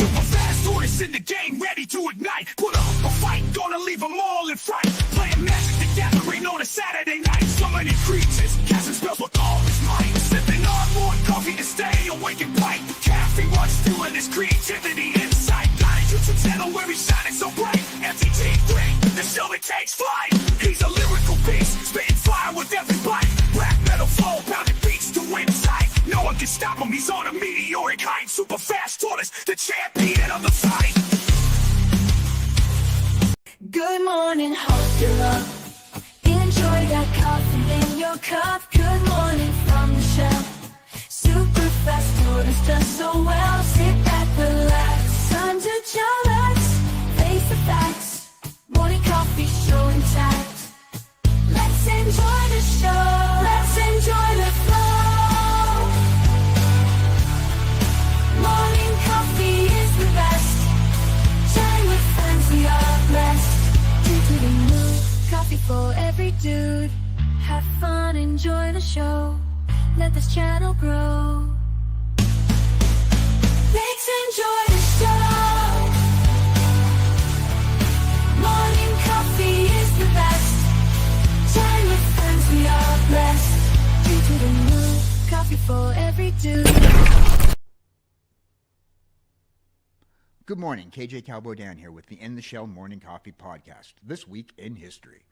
Super fast tortoise in the game, ready to ignite. Put up a fight, gonna leave them all in fright. Playing Magic the Gathering on a Saturday night. Summoning creatures, casting spells with all his might. Sipping on more coffee to stay awake and bright. Caffeine runs fueling his creativity inside. Got a YouTube channel where he's shining so bright. MTG 3, the show that takes flight. He's a lyrical beast, spitting fire with every bite. Black metal flow, pounding beats to win sight. No one can stop him, he's on a meteoric height. Super fast tortoise, the champion of the fight. Good morning, hope you're up. Enjoy that coffee in your cup. Good morning from the shelf. Super fast tortoise does so well. Sit back, relax, time to chillax. Face the facts, morning coffee show intact. Let's enjoy the show, let's enjoy the flow. Morning coffee is the best. Chatting with friends, we are blessed. Coffee for every dude. Have fun, enjoy the show. Let this channel grow. Let's enjoy the show. Morning coffee is the best. Chatting with friends, we are blessed. Due to the mood, coffee for every dude. Good morning, KJ Cowboy Dan here with the In the Shell Morning Coffee Podcast. This week in history.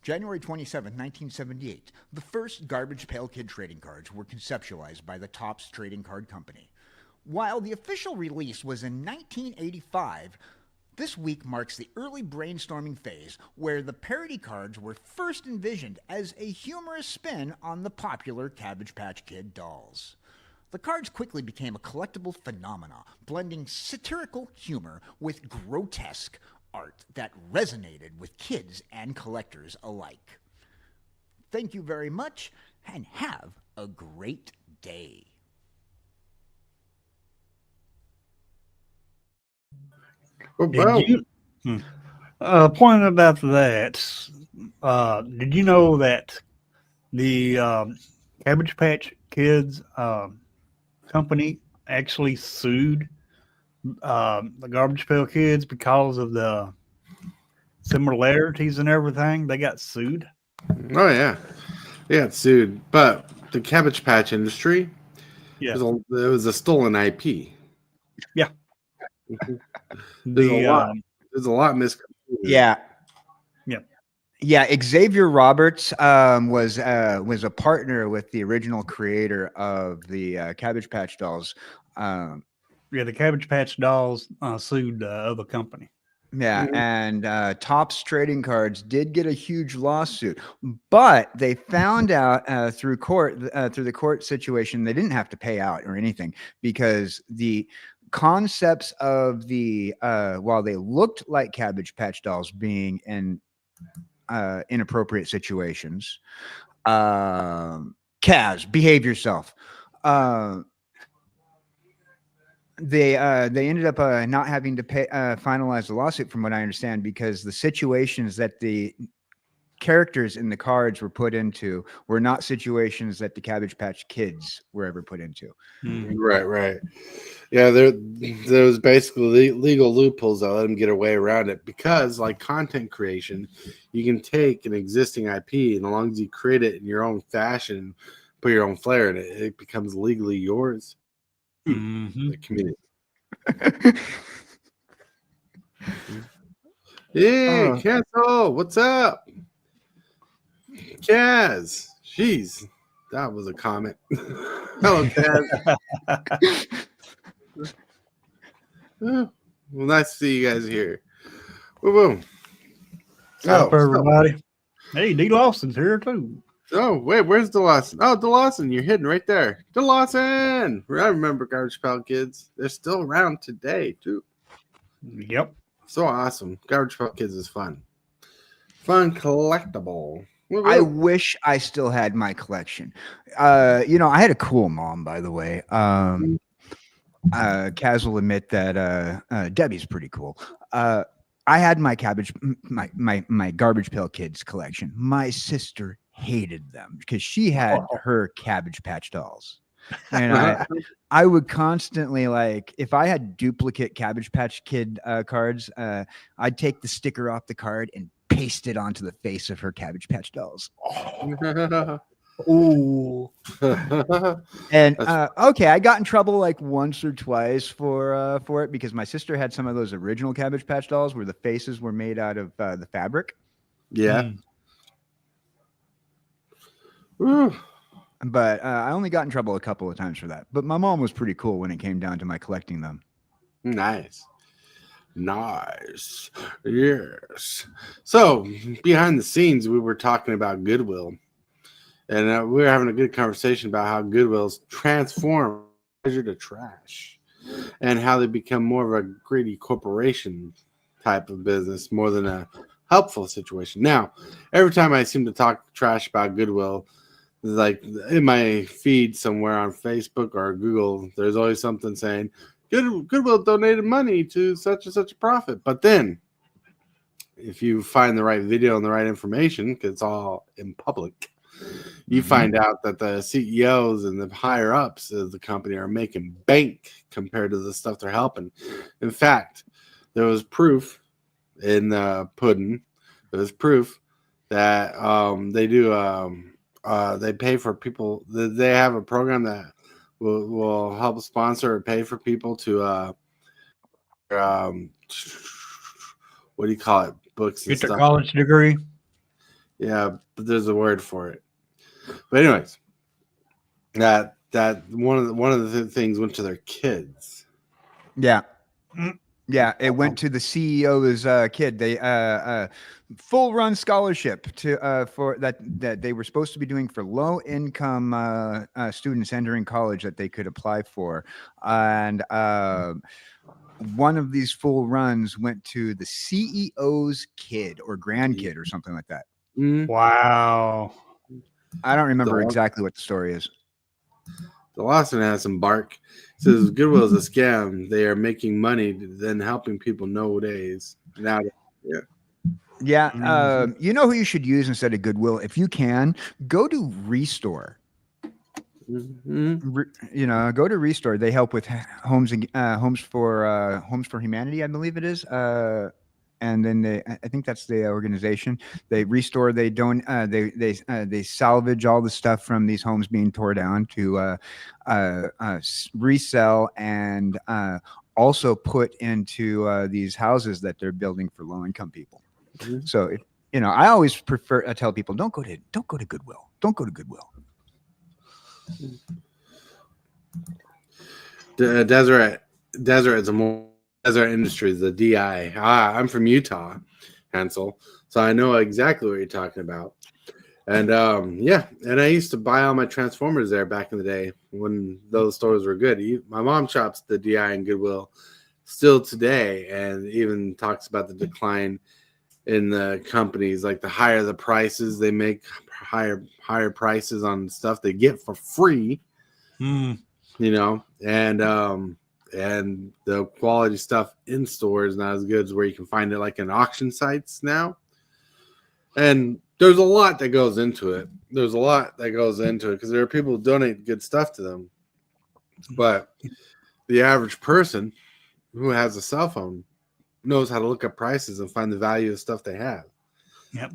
January 27, 1978, the first Garbage Pail Kid trading cards were conceptualized by the Topps Trading Card Company. While the official release was in 1985, this week marks the early brainstorming phase where the parody cards were first envisioned as a humorous spin on the popular Cabbage Patch Kid dolls. The cards quickly became a collectible phenomena, blending satirical humor with grotesque art that resonated with kids and collectors alike. Thank you very much, and have a great day. Point about that. Did you know that the Cabbage Patch Kids company actually sued the Garbage Pail Kids because of the similarities and everything? They got sued. Oh yeah, they got sued. But the Cabbage Patch industry, Yeah, it was a stolen IP. yeah. There's a lot misconstrued. Yeah. Yeah. Yeah, Xavier Roberts was a partner with the original creator of the Cabbage Patch Dolls. Yeah, the Cabbage Patch Dolls sued the other company. Yeah, and Topps Trading Cards did get a huge lawsuit, but they found out through the court situation, they didn't have to pay out or anything because the concepts of the while they looked like Cabbage Patch Dolls being in inappropriate situations, Kaz, behave yourself. They ended up not having to pay finalize the lawsuit, from what I understand, because the situations that the characters in the cards were put into were not situations that the Cabbage Patch Kids were ever put into. Right. Yeah, there was basically legal loopholes that let them get away around it because, like content creation, you can take an existing IP and as long as you create it in your own fashion, put your own flair in it, it becomes legally yours. The community. Hey, Castle, what's up? Kaz, jeez, that was a comment. Hello, Kaz. Well, nice to see you guys here. Woo. What's up, everybody? Hey, D. Lawson's here too. Oh, wait, where's DeLawson? Oh, DeLawson, you're hidden right there. DeLawson! I remember Garbage Pail Kids. They're still around today, too. Yep. So awesome. Garbage Pail Kids is fun. Fun collectible. I wish I still had my collection. I had a cool mom, by the way. Kaz will admit that Debbie's pretty cool. I had my my Garbage Pail Kids collection. My sister hated them because she had her Cabbage Patch Dolls. And I would constantly, like, if I had duplicate Cabbage Patch Kid cards, I'd take the sticker off the card and paste it onto the face of her Cabbage Patch dolls. Ooh. And okay, I got in trouble like once or twice for it because my sister had some of those original Cabbage Patch dolls where the faces were made out of the fabric. Yeah. But I only got in trouble a couple of times for that. But my mom was pretty cool when it came down to my collecting them. Nice. Yes. So behind the scenes, we were talking about Goodwill, and we were having a good conversation about how Goodwill's transform treasure to trash, and how they become more of a greedy corporation type of business more than a helpful situation. Now, every time I seem to talk trash about Goodwill, like in my feed somewhere on Facebook or Google, there's always something saying Goodwill donated money to such and such a profit. But then if you find the right video and the right information, because it's all in public, you find out that the CEOs and the higher ups of the company are making bank compared to the stuff they're helping. In fact, there was proof in the pudding. There was proof that they pay for people. They have a program that will help sponsor or pay for people to what do you call it? Books and Get their stuff. college degree. Yeah, but there's a word for it. But anyways, that one of the things went to their kids. Yeah. Yeah, it went to the CEO's kid. They full run scholarship to for that they were supposed to be doing for low income students entering college that they could apply for, and one of these full runs went to the CEO's kid or grandkid or something like that. Wow. I don't remember exactly what the story is. The last one has some bark. It says Goodwill is a scam. They are making money than helping people nowadays. Yeah. Yeah. You know who you should use instead of Goodwill? If you can, go to Restore. You know, go to Restore. They help with homes for humanity, I believe it is. And then I think that's the organization. They restore. They don't. They salvage all the stuff from these homes being torn down to resell and also put into these houses that they're building for low income people. So, I always prefer. I tell people, don't go to Goodwill. Don't go to Goodwill. Deseret is a more Desert Industries, the DI. I'm from Utah, Hansel, so I know exactly what you're talking about. And and I used to buy all my Transformers there back in the day when those stores were good. My mom shops the DI and Goodwill still today, and even talks about the decline in the companies. Like the higher the prices, they make higher prices on stuff they get for free. And the quality stuff in stores not as good as where you can find it like in auction sites now. And there's a lot that goes into it. Because there are people who donate good stuff to them. But the average person who has a cell phone knows how to look up prices and find the value of stuff they have. Yeah,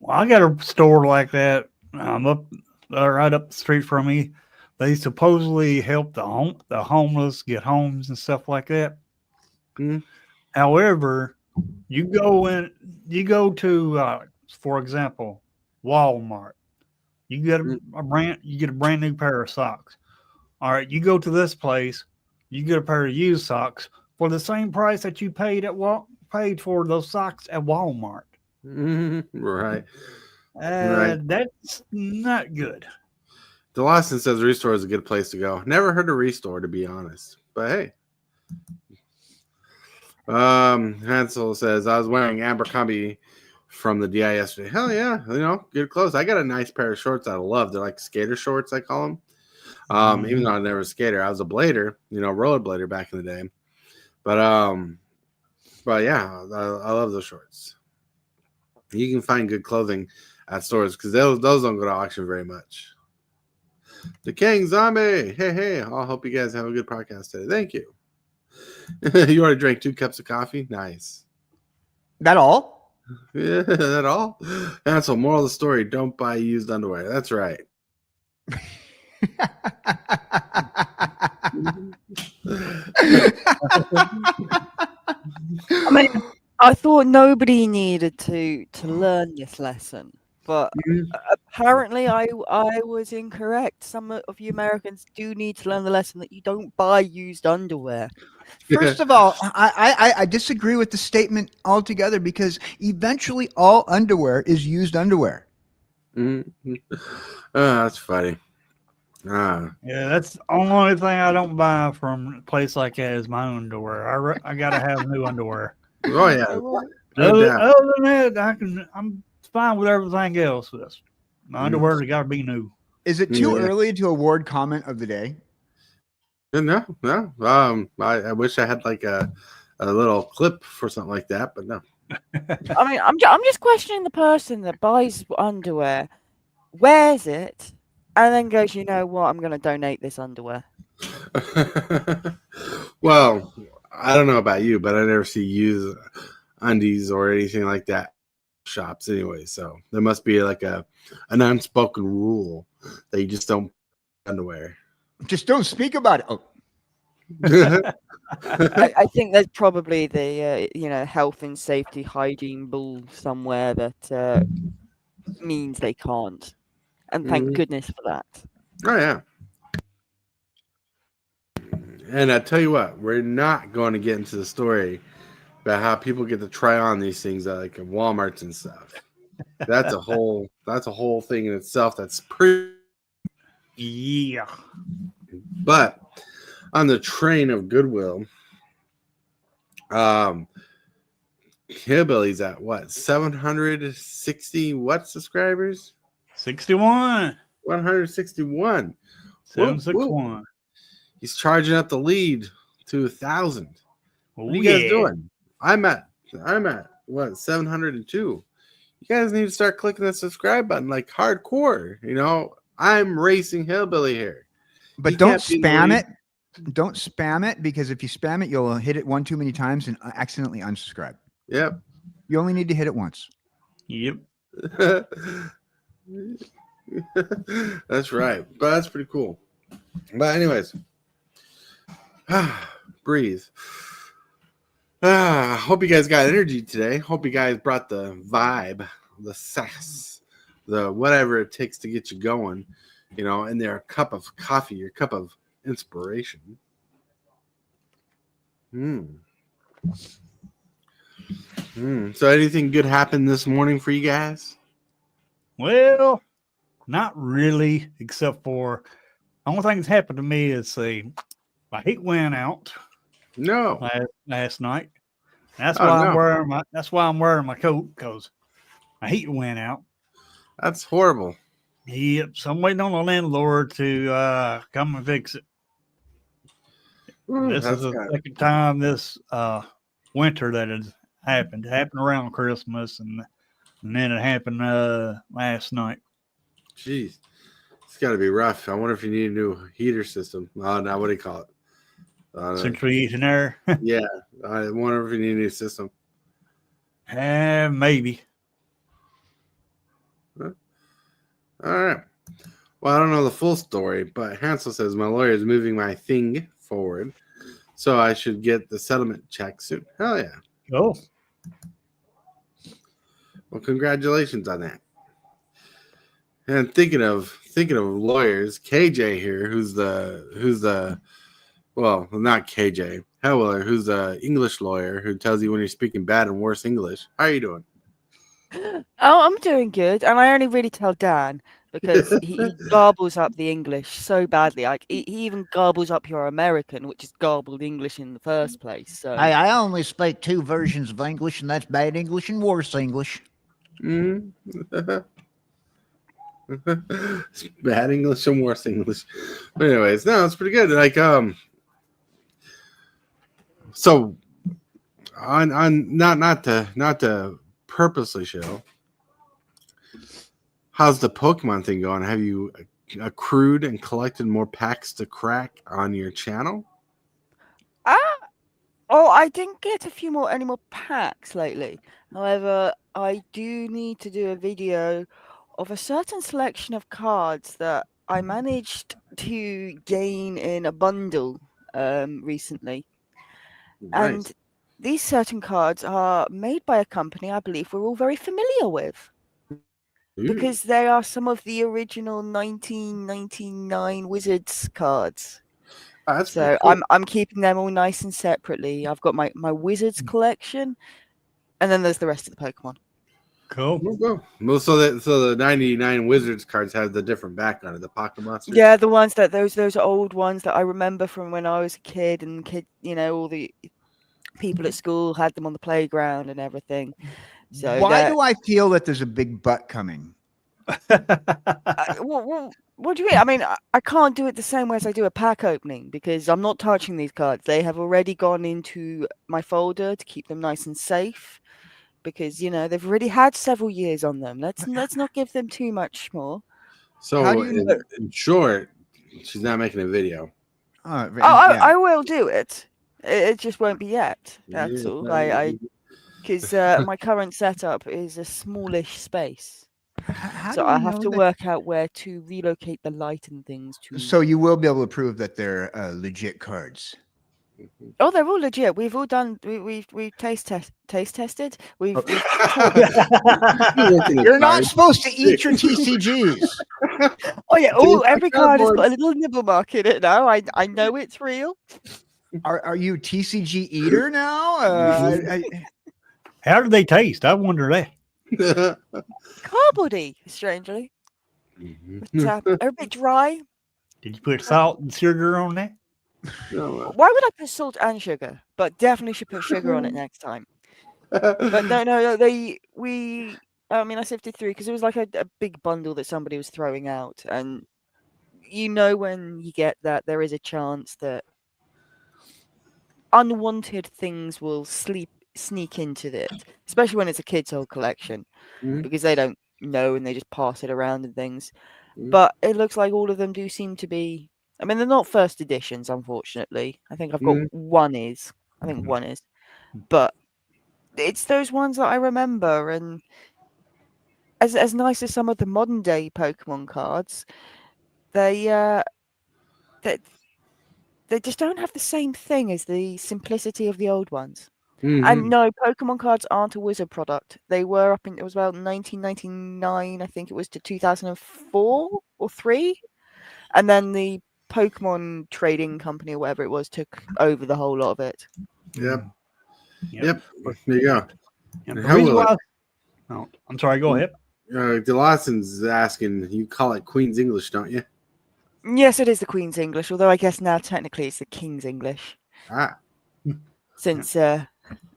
I got a store like that right up the street from me. They supposedly help the homeless get homes and stuff like that. However, you go to, for example, Walmart. You get a brand new pair of socks. All right, you go to this place, you get a pair of used socks for the same price that you paid for those socks at Walmart. Right. That's not good. The Lawson says Restore is a good place to go. Never heard of Restore, to be honest. But hey. Hansel says, I was wearing Abercrombie from the DI yesterday. Hell yeah. Good clothes. I got a nice pair of shorts I love. They're like skater shorts, I call them. Even though I never was a skater. I was a blader, rollerblader back in the day. But yeah, I love those shorts. You can find good clothing at stores because those don't go to auction very much. The King Zombie. Hey. I hope you guys have a good podcast today. Thank you. You already drank 2 cups of coffee? Nice. That all? Yeah, that all? And so, moral of the story, don't buy used underwear. That's right. I mean, I thought nobody needed to learn this lesson, but apparently I was incorrect. Some of you Americans do need to learn the lesson that you don't buy used underwear. First of all, I disagree with the statement altogether because eventually all underwear is used underwear. Mm-hmm. Oh, that's funny. Yeah, that's the only thing I don't buy from a place like that is my underwear. I gotta have new underwear. Oh yeah. No Other doubt. than that, I'm fine with everything else. My underwear's got to be new. Is it too Yeah. early to award comment of the day? No. I wish I had like a little clip for something like that, but no. I mean, I'm just questioning the person that buys underwear, wears it, and then goes, you know what, I'm going to donate this underwear. Well, I don't know about you, but I never see used undies or anything like that shops anyway. So there must be like an unspoken rule that you just don't underwear. Just don't speak about it. Oh, I think there's probably the health and safety hygiene bull somewhere that means they can't, and thank goodness for that. Oh yeah. And I tell you what, we're not going to get into the story about how people get to try on these things at like Walmarts and stuff. That's a whole thing in itself. That's pretty. Yeah. But on the train of goodwill, Hillbilly's at what, 760 what subscribers? 61. 161. 761. He's charging up the lead to 1,000. Oh, What are you guys doing? I'm at what, 702. You guys need to start clicking the subscribe button like hardcore. You know, I'm racing Hillbilly here. but don't spam it. Don't spam it, because if you spam it, you'll hit it one too many times and accidentally unsubscribe. Yep. You only need to hit it once. Yep. That's right. But that's pretty cool. But anyways, breathe. Hope you guys got energy today. Hope you guys brought the vibe, the sass, the whatever it takes to get you going, you know, in their cup of coffee, your cup of inspiration. So anything good happened this morning for you guys? Well, not really, except for the only thing that's happened to me is my heat went out No. last night. That's Oh, why no. I'm wearing my coat, because my heat went out. That's horrible. Yep, so I'm waiting on the landlord to come and fix it. This is the second time this winter that has happened. It happened around Christmas, and then it happened last night. Jeez. It's got to be rough. I wonder if you need a new heater system. Oh, no, what do you call it? Central heat and air. Yeah. I wonder if you need a new system. Maybe. All right. Well, I don't know the full story, but Hansel says my lawyer is moving my thing forward, so I should get the settlement check soon. Hell yeah. Oh. Well, congratulations on that. And thinking of lawyers, KJ here, who's the well, not KJ, Hellwiller, who's the English lawyer who tells you when you're speaking bad and worse English. How are you doing? Oh, I'm doing good, and I only really tell Dan because he garbles up the English so badly. Like he even garbles up your American, which is garbled English in the first place. So I only speak 2 versions of English, and that's bad English and worse English. Bad English and worse English. But anyways, no, it's pretty good. Like so on not to purposely show. How's the Pokemon thing going? Have you accrued and collected more packs to crack on your channel? I didn't get any more packs lately. However, I do need to do a video of a certain selection of cards that I managed to gain in a bundle recently. Nice. And these certain cards are made by a company I believe we're all very familiar with. Because they are some of the original 1999 Wizards cards. Oh, that's So pretty cool. I'm keeping them all nice and separately. I've got my Wizards collection, and then there's the rest of the Pokemon. Cool. Well, so the 99 Wizards cards have the different back on it, the Pocket Monsters. Yeah, the ones that those old ones that I remember from when I was a kid, and all the people at school had them on the playground and everything. So Why do I feel that there's a big butt coming? What do you mean? I mean, I can't do it the same way as I do a pack opening because I'm not touching these cards. They have already gone into my folder to keep them nice and safe because they've already had several years on them. Let's not give them too much more. So How do you in short, she's not making a video. I will do it. It just won't be yet. That's all. Because my current setup is a smallish space. So I have to work out where to relocate the light and things to. So you will be able to prove that they're legit cards. Oh, they're all legit. We've all done. We've taste tested. We've You're not supposed to eat your TCGs. Oh yeah. Oh, every card has got a little nibble mark in it now. I know it's real. Are you a TCG eater now? How do they taste? I wonder that. Cardboardy, strangely. But, they're a bit dry. Did you put salt and sugar on that? Why would I put salt and sugar? But definitely should put sugar on it next time. But no, I sifted through because it was like a big bundle that somebody was throwing out, and when you get that, there is a chance that unwanted things will sneak into it, especially when it's a kid's old collection, because they don't know and they just pass it around and things. But it looks like all of them do seem to be. I mean, they're not first editions, unfortunately. I think I've got one is. I think one is, but it's those ones that I remember. And as nice as some of the modern day Pokemon cards, they just don't have the same thing as the simplicity of the old ones. And no, Pokemon cards aren't a Wizard product. They were it was about 1999, I think it was, to 2004 or 3. And then the Pokemon trading company or whatever it was took over the whole lot of it. Yep. There you go. I'm sorry, go ahead. DeLawson's asking, you call it Queen's English, don't you? Yes, it is the Queen's English, although I guess now technically it's the King's English. Since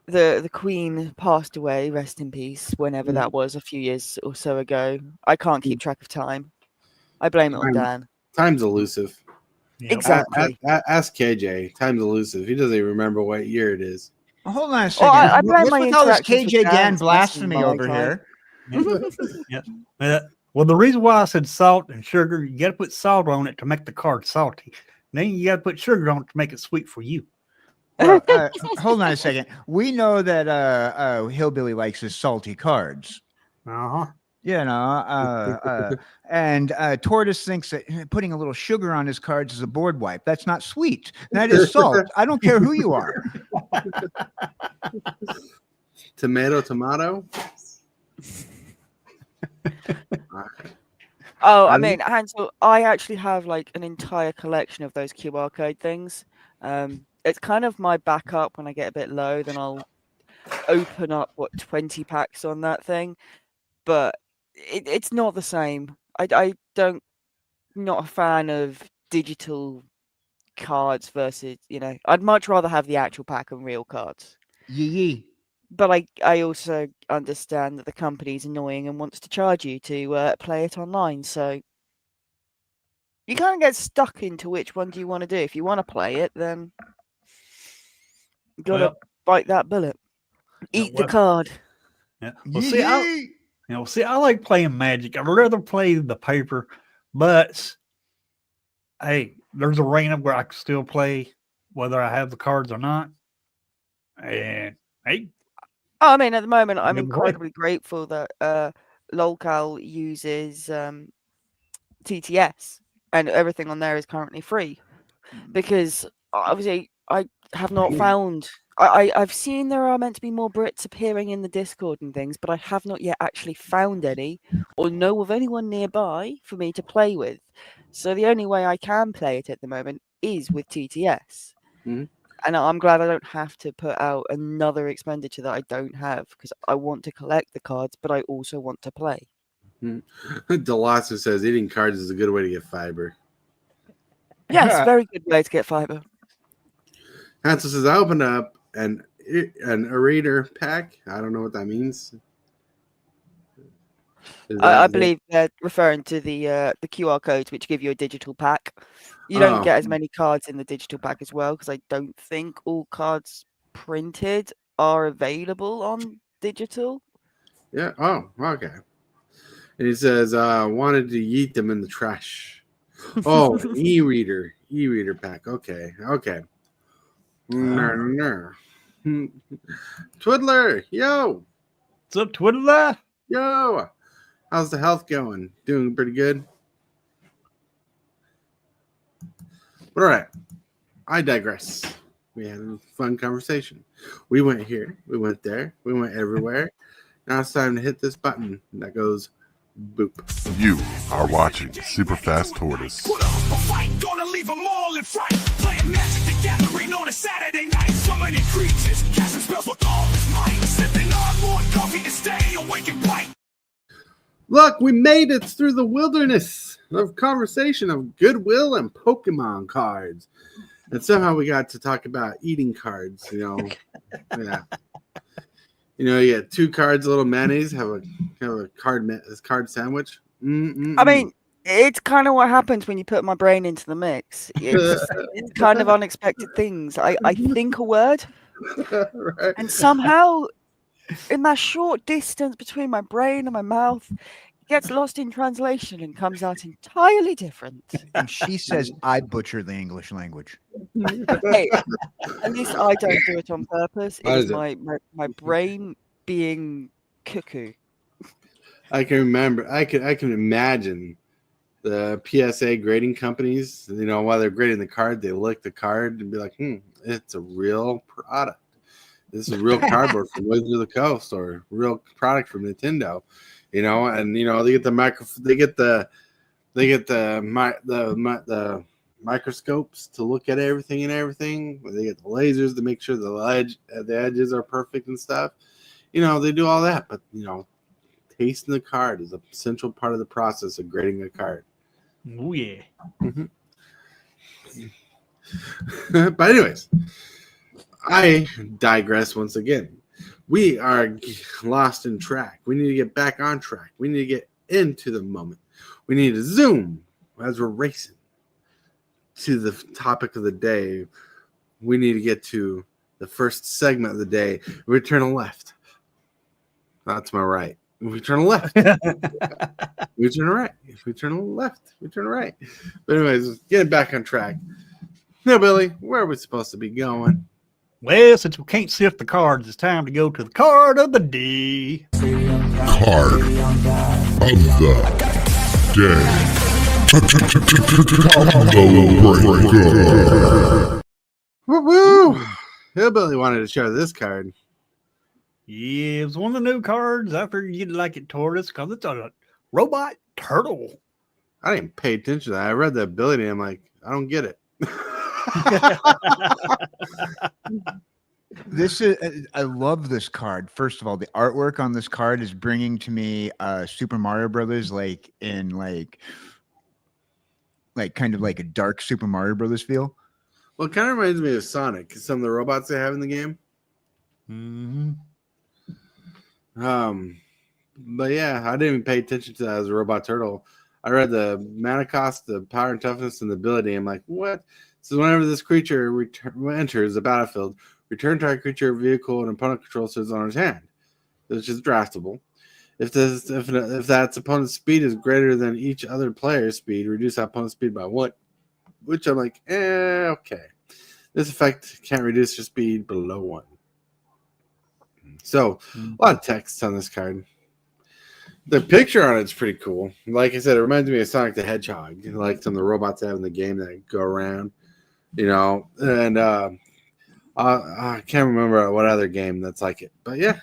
the Queen passed away, rest in peace, whenever that was, a few years or so ago. I can't keep track of time. I blame it on Dan. Time's elusive. Exactly. Ask KJ. Time's elusive. He doesn't even remember what year it is. Well, hold on a second. I blame my What's all this interactions KJ with Dan Dan's blasphemy lesson over by here? Well, the reason why I said salt and sugar, you got to put salt on it to make the card salty. Then you got to put sugar on it to make it sweet for you. Well, hold on a second. We know that Hillbilly likes his salty cards. And Tortoise thinks that putting a little sugar on his cards is a board wipe. That's not sweet. That is salt. I don't care who you are. Tomato. I mean, Hansel, I actually have like an entire collection of those QR code things. It's kind of my backup when I get a bit low. Then I'll open up 20 packs on that thing, but it's not the same. I don't, not a fan of digital cards versus, I'd much rather have the actual pack and real cards. Yee. But I also understand that the company's annoying and wants to charge you to play it online. So you kind of get stuck into which one do you want to do. If you want to play it, then you got to bite that bullet. Eat the card. Yeah. Well, see, I like playing Magic. I'd rather play the paper, but hey, there's arena where I can still play whether I have the cards or not. And hey, I mean, at the moment, I'm never play. incredibly grateful that Lolcal uses TTS and everything on there is currently free because obviously I have not found. I've seen there are meant to be more Brits appearing in the Discord and things, but I have not yet actually found any or know of anyone nearby for me to play with. So the only way I can play it at the moment is with TTS. Mhm. And I'm glad I don't have to put out another expenditure that I don't have because I want to collect the cards, but I also want to play. Delasso says eating cards is a good way to get fiber. Yes, very good way to get fiber. Hansel says I opened up an reader pack. I don't know what that means. I believe they're referring to the QR codes, which give you a digital pack. You don't Oh. get as many cards in the digital pack as well, because I don't think all cards printed are available on digital. Yeah. Oh, okay. And he says, wanted to yeet them in the trash. Oh, an e-reader pack. Okay. Twiddler, yo. What's up, Twiddler? Yo. How's the health going? Doing pretty good. But all right. I digress. We had a fun conversation. We went here. We went there. We went everywhere. Now it's time to hit this button that goes boop. You are watching Super Fast Tortoise. Put up a fight, gonna leave them all in fright. Playing Magic the Gathering on a Saturday night. So many creatures, casting spells with all his might. Sipping on more coffee to stay awake and bright. Look, we made it through the wilderness of conversation of Goodwill and Pokemon cards. And somehow we got to talk about eating cards, Yeah. You get 2 cards, a little mayonnaise, have a card sandwich. I mean, it's kind of what happens when you put my brain into the mix. It's kind of unexpected things. I think a word, Right. and somehow, in that short distance between my brain and my mouth, it gets lost in translation and comes out entirely different. And she says I butcher the English language. Hey, at least I don't do it on purpose. It What is is it? my brain being cuckoo. I can remember. I can imagine the PSA grading companies. While they're grading the card, they look the card and be like, it's a real product. This is real cardboard from Wizards of the Coast or real product from Nintendo. They get the microscopes to look at everything. They get the lasers to make sure the edges are perfect and stuff. They do all that, but tasting the card is a central part of the process of grading a card. Oh yeah. But anyways, I digress once again. We are lost in track. We need to get back on track. We need to get into the moment. We need to zoom as we're racing to the topic of the day. We need to get to the first segment of the day. We turn left. That's my right. We turn left. We turn right. If we turn left, we turn right. But anyways, getting back on track. Now, Billy, where are we supposed to be going? Well, since we can't sift the cards, it's time to go to the card of the day. Card of the day. Combo breaker. Woo-woo! Hillbilly wanted to show this card. Yeah, it was one of the new cards. I figured you'd like it, Tortoise, because it's a robot turtle. I didn't pay attention to that. I read the ability. I'm like, I don't get it. This is I love this card. First of all, the artwork on this card is bringing to me Super Mario Brothers, like kind of like a dark Super Mario Brothers feel. Well, it kind of reminds me of Sonic. Some of the robots they have in the game. Mm-hmm. But yeah, I didn't even pay attention to that as a robot turtle. I read the mana cost, the power and toughness, and the ability. I'm like, what? So whenever this creature enters the battlefield, return target creature, vehicle, and opponent control sits on his hand, which is draftable. If that opponent's speed is greater than each other player's speed, reduce that opponent's speed by 1. which I'm like, okay. This effect can't reduce your speed below 1. So, a lot of text on this card. The picture on it's pretty cool. Like I said, it reminds me of Sonic the Hedgehog, like some of the robots they have in the game that go around, and I can't remember what other game that's like it. But yeah.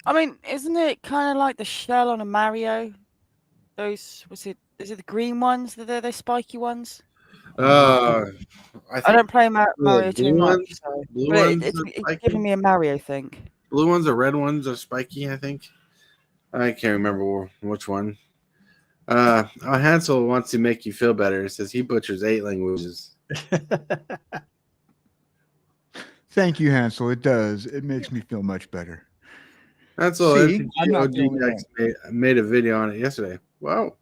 I mean, isn't it kind of like the shell on a Mario? Is it the green ones? The spiky ones? I I don't play Mario too blue much, ones, so blue but ones it's are spiky. giving me a Mario thing. Blue ones or red ones are spiky, I think. I can't remember which one. Hansel wants to make you feel better. It says he butchers 8 languages. Thank you, Hansel. It does. It makes me feel much better. Hansel See, I'm not the only made a video on it yesterday. Wow.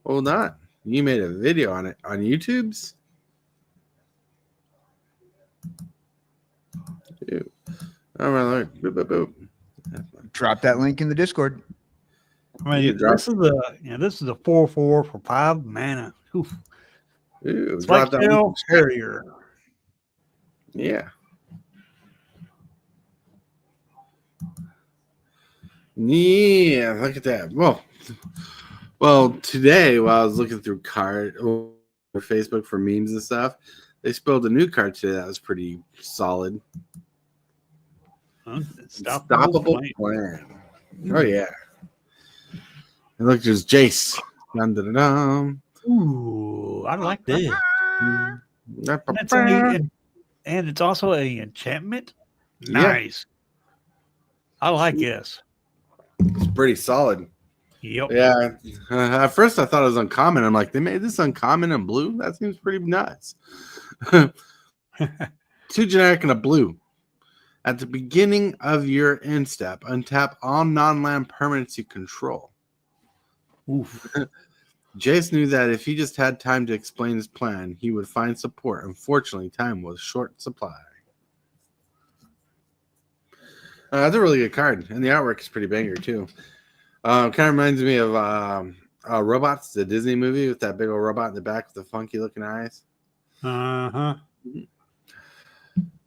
Hold on. You made a video on it on YouTube's? All right. Boop, boop, boop. Drop that link in the Discord. I mean, this is a 4/4 for 5 mana. Oof. Ooh, It's drop like that Shell link. Carrier. Yeah. Yeah, look at that. Well, today while I was looking through Facebook for memes and stuff, they spilled a new card today that was pretty solid. Unstoppable Plan. Oh yeah. And look, there's Jace. Dun, dun, dun, dun. Ooh, I like this. And it's also a enchantment. Nice. Yeah. I like this. It's pretty solid. Yep. Yeah. At first, I thought it was uncommon. I'm like, they made this uncommon in blue? That seems pretty nuts. 2 generic and a blue. At the beginning of your end step, untap all non-land permanents you control. Oof. Jace knew that if he just had time to explain his plan, he would find support. Unfortunately, time was short supply. That's a really good card, and the artwork is pretty banger too. Kind of reminds me of Robots, the Disney movie with that big old robot in the back with the funky looking eyes. Uh-huh.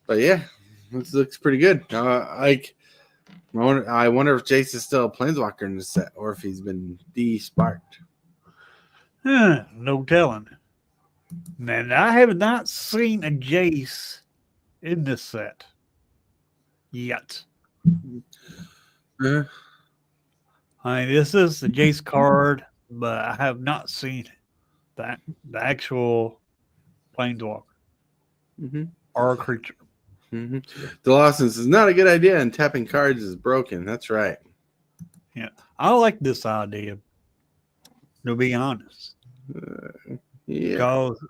But yeah, this looks pretty good. I wonder if Jace is still a planeswalker in the set, or if he's been de-sparked. No telling. Man, I have not seen a Jace in this set yet. Uh, I mean, this is the Jace card, but I have not seen the actual planeswalker or a creature. The Lawson says not a good idea, and tapping cards is broken. That's right. Yeah, I like this idea. To be honest, because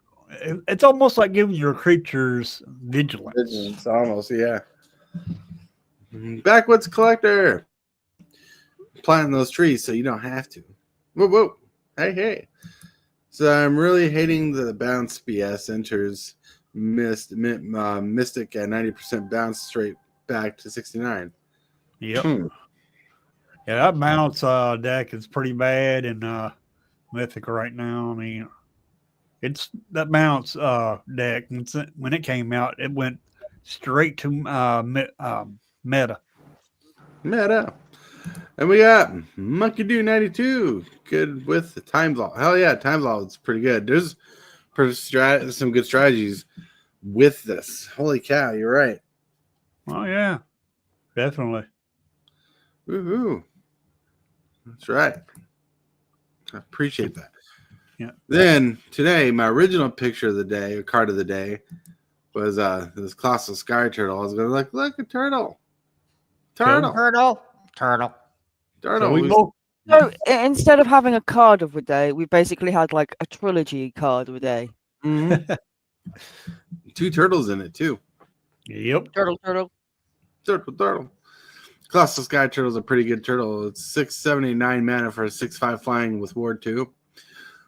it's almost like giving your creatures vigilance. Almost, yeah. Backwoods collector, planting those trees so you don't have to. Whoa, hey. So I'm really hating the bounce BS. Enters Mystic at 90% bounce straight back to 69. Yep. Yeah, that bounce deck is pretty bad in Mythic right now. I mean, it's that bounce deck. When it came out, it went straight to meta. And we got Monkey Do 92. Good with the Time Vault. Hell yeah, Time Vault is pretty good. There's some good strategies with this. Holy cow, you're right. Oh yeah, definitely. Woohoo. That's right. I appreciate that. Yeah. Then today, my original picture of the day, or card of the day, was this colossal sky turtle. I was going to look, a turtle. Turtle. So instead of having a card of the day, we basically had like a trilogy card of the day. Mm-hmm. 2 turtles in it too. Yep. Turtle. Colossal Sky Turtle is a pretty good turtle. It's 679 mana for a 6/5 flying with Ward 2,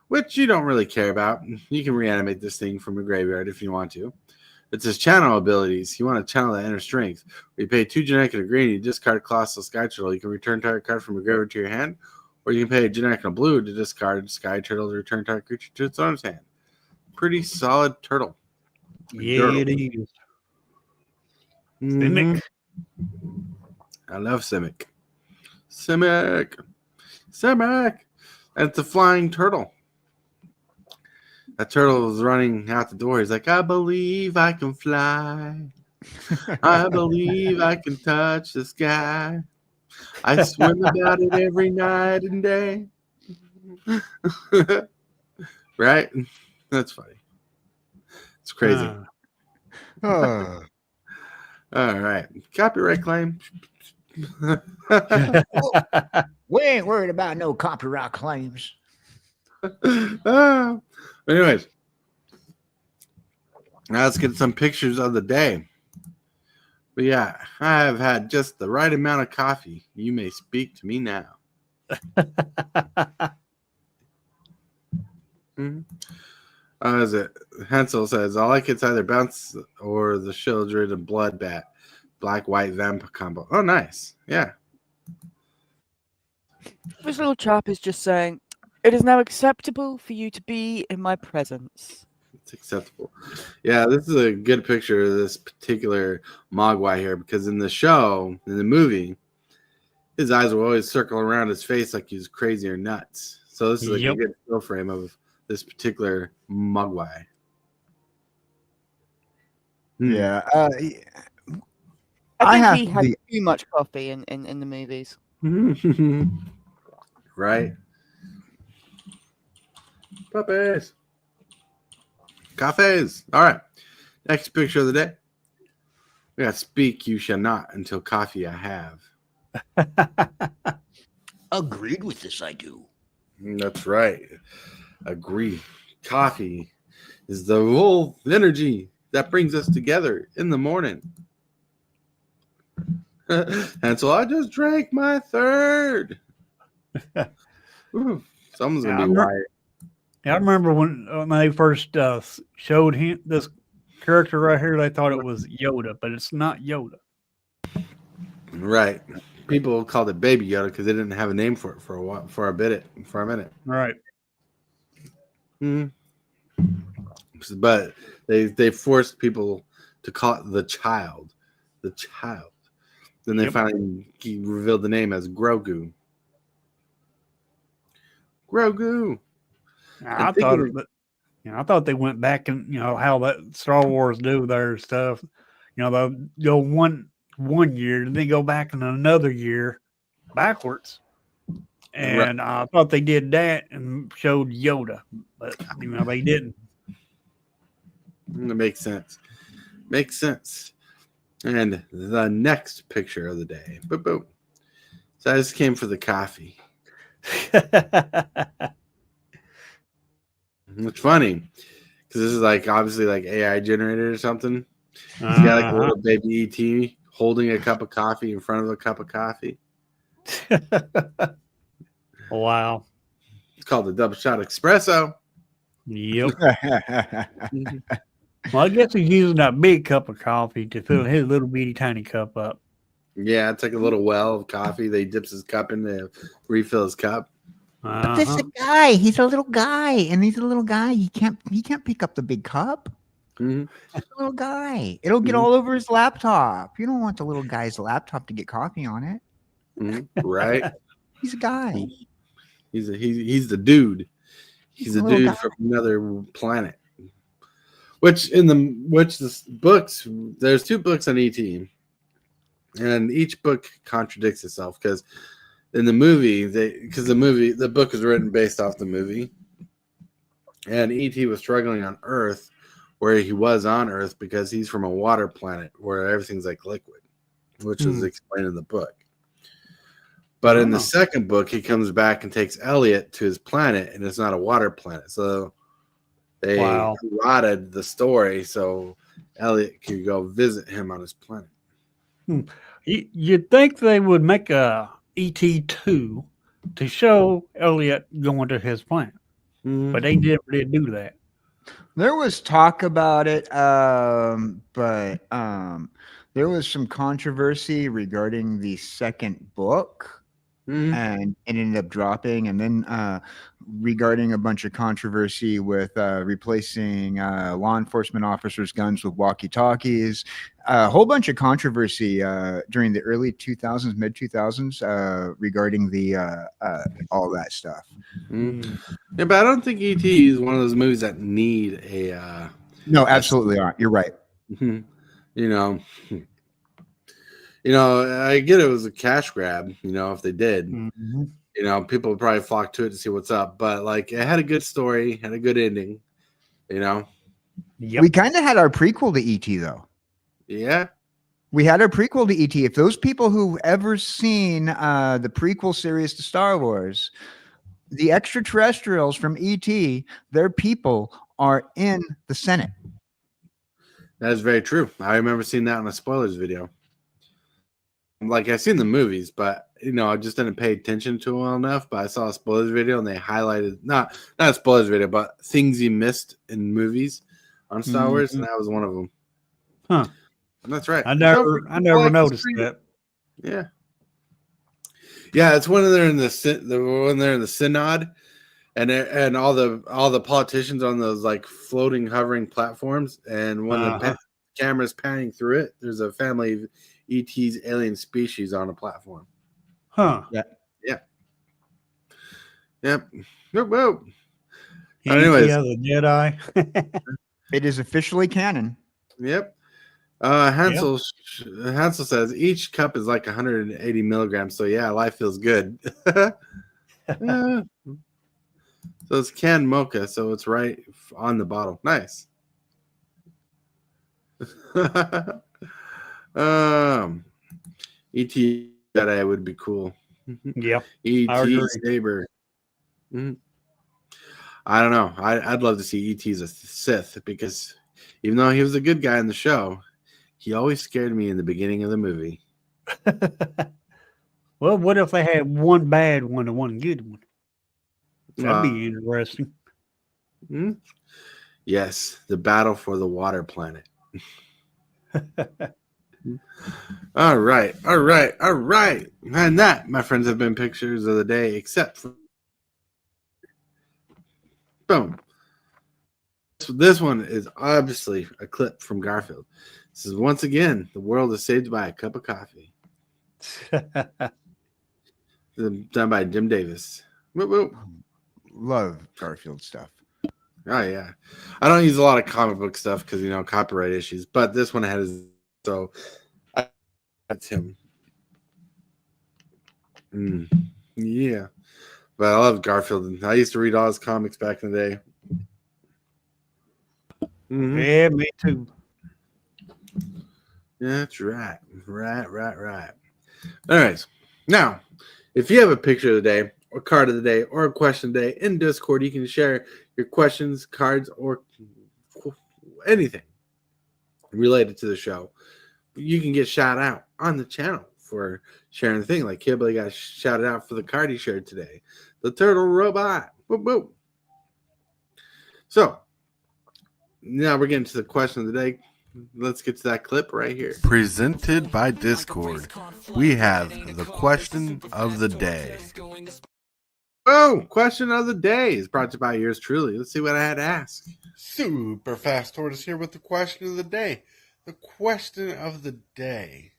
which you don't really care about. You can reanimate this thing from a graveyard if you want to. It's his channel abilities. You want to channel that inner strength. You pay 2 generic and a green, you discard Colossal Sky Turtle. You can return target card from a graveyard to your hand, or you can pay a generic and a blue to discard Sky Turtle to return target creature to its owner's hand. pretty solid turtle. Yeah, it is. Mhm. I love Simic. Simic. And it's a flying turtle. That turtle was running out the door. He's like, I believe I can fly. I believe I can touch the sky. I swim about it every night and day. Right? That's funny. It's crazy. Oh. All right. Copyright claim. We ain't worried about no copyright claims. Anyways, now let's get some pictures of the day. But yeah, I have had just the right amount of coffee. You may speak to me now. Is it? Hensel says, I like it's either bounce or the children and bloodbath. Black, white, vamp combo. Oh, nice. Yeah. This little chap is just saying, it is now acceptable for you to be in my presence. It's acceptable. Yeah, this is a good picture of this particular Mogwai here because in the show, in the movie, his eyes will always circle around his face like he's crazy or nuts. So this is like a good still frame of this particular Mogwai. Yeah. I think he had too much coffee in the movies. Right? Puppies. Cafes. All right. Next picture of the day. We got speak you shall not until coffee I have. Agreed with this, I do. That's right. Agree. Coffee is the whole energy that brings us together in the morning. And so I just drank my third. Ooh, someone's going to be wired. I remember when they first showed him this character right here, they thought it was Yoda, but it's not Yoda. Right. People called it Baby Yoda because they didn't have a name for it for a while, for a minute. Right. But they forced people to call it the child. The child. Then they finally revealed the name as Grogu. Grogu. I thought they went back and how that Star Wars do their stuff. They'll go one year and then go back in another year backwards. And I thought they did that and showed Yoda, but they didn't. It makes sense. And the next picture of the day. Boop, boop. So I just came for the coffee. It's funny because this is like obviously like AI generated or something. He's got like a little baby ET holding a cup of coffee in front of a cup of coffee. Wow. It's called the double shot espresso. Yep. Well, I guess he's using that big cup of coffee to fill his little bitty tiny cup up. Yeah, it's like a little well of coffee. They dips his cup in to refill his cup. But this is a guy. He's a little guy, and he's a little guy. He can't pick up the big cup. Mm-hmm. He's a little guy. It'll get all over his laptop. You don't want the little guy's laptop to get coffee on it. Mm-hmm. Right? He's a guy. He's the dude. He's a dude guy from another planet. Which the books, there's 2 books on ET, and each book contradicts itself because in the movie, the book is written based off the movie, and ET was struggling on Earth, where he was on Earth because he's from a water planet where everything's like liquid, which is explained in the book. But in the second book, he comes back and takes Elliot to his planet, and it's not a water planet, so they rotted the story so Elliot could go visit him on his planet. You'd think they would make a ET2 to show Elliot going to his planet, but they never did do that. There was talk about it, but there was some controversy regarding the second book. and it ended up dropping. And then regarding a bunch of controversy with replacing law enforcement officers' guns with walkie-talkies, a whole bunch of controversy during the early 2000s, mid 2000s regarding the all that stuff. Yeah, but I don't think E.T. is one of those movies that need a. No, absolutely not. You're right. You know, I get it was a cash grab. If they did, people would probably flock to it to see what's up. But like, it had a good story, had a good ending. Yep. We kind of had our prequel to E.T. though. Yeah. We had our prequel to E.T. If those people who've ever seen the prequel series to Star Wars, the extraterrestrials from E.T., their people are in the Senate. That is very true. I remember seeing that in a spoilers video. Like, I've seen the movies, but I just didn't pay attention to it well enough. But I saw a spoilers video and they highlighted not a spoilers video, but things you missed in movies on Star Wars, and that was one of them. Huh. And that's right. I never noticed that. Yeah. Yeah, it's when they're in the synod, and all the politicians on those like floating, hovering platforms, and when the camera's panning through it, there's a family of ET's alien species on a platform. Huh. Yeah. Yeah. Yep. Whoa. Anyways, the Jedi. It is officially canon. Yep. Hansel says each cup is like 180 milligrams. So yeah, life feels good. Yeah. So it's canned mocha, so it's right on the bottle. Nice. E.T. Jedi would be cool. Yeah. E.T. Saber. I don't know. I'd love to see E.T. as a Sith, because even though he was a good guy in the show, he always scared me in the beginning of the movie. Well, what if they had one bad one and one good one? That'd be interesting. Yes, the battle for the water planet. All right. And that, my friends, have been pictures of the day, except for boom. This one is obviously a clip from Garfield. This is once again, the world is saved by a cup of coffee. Done by Jim Davis. Whoop, whoop. Love Garfield stuff. Oh yeah, I don't use a lot of comic book stuff because copyright issues. But this one has, so that's him. Yeah, but I love Garfield. I used to read all his comics back in the day. Yeah, me too. Yeah, that's right. Right. Anyways, now, if you have a picture of the day, or card of the day, or a question of the day in Discord, you can share your questions, cards, or anything related to the show. You can get shout out on the channel for sharing the thing. Like Kibble got shouted out for the card he shared today. The turtle robot. Boop, boop. So, now we're getting to the question of the day. Let's get to that clip right here. Presented by Discord, we have the question of the day. Oh, question of the day is brought to you by yours truly. Let's see what I had to ask. Super Fast Tortoise here with the question of the day. The question of the day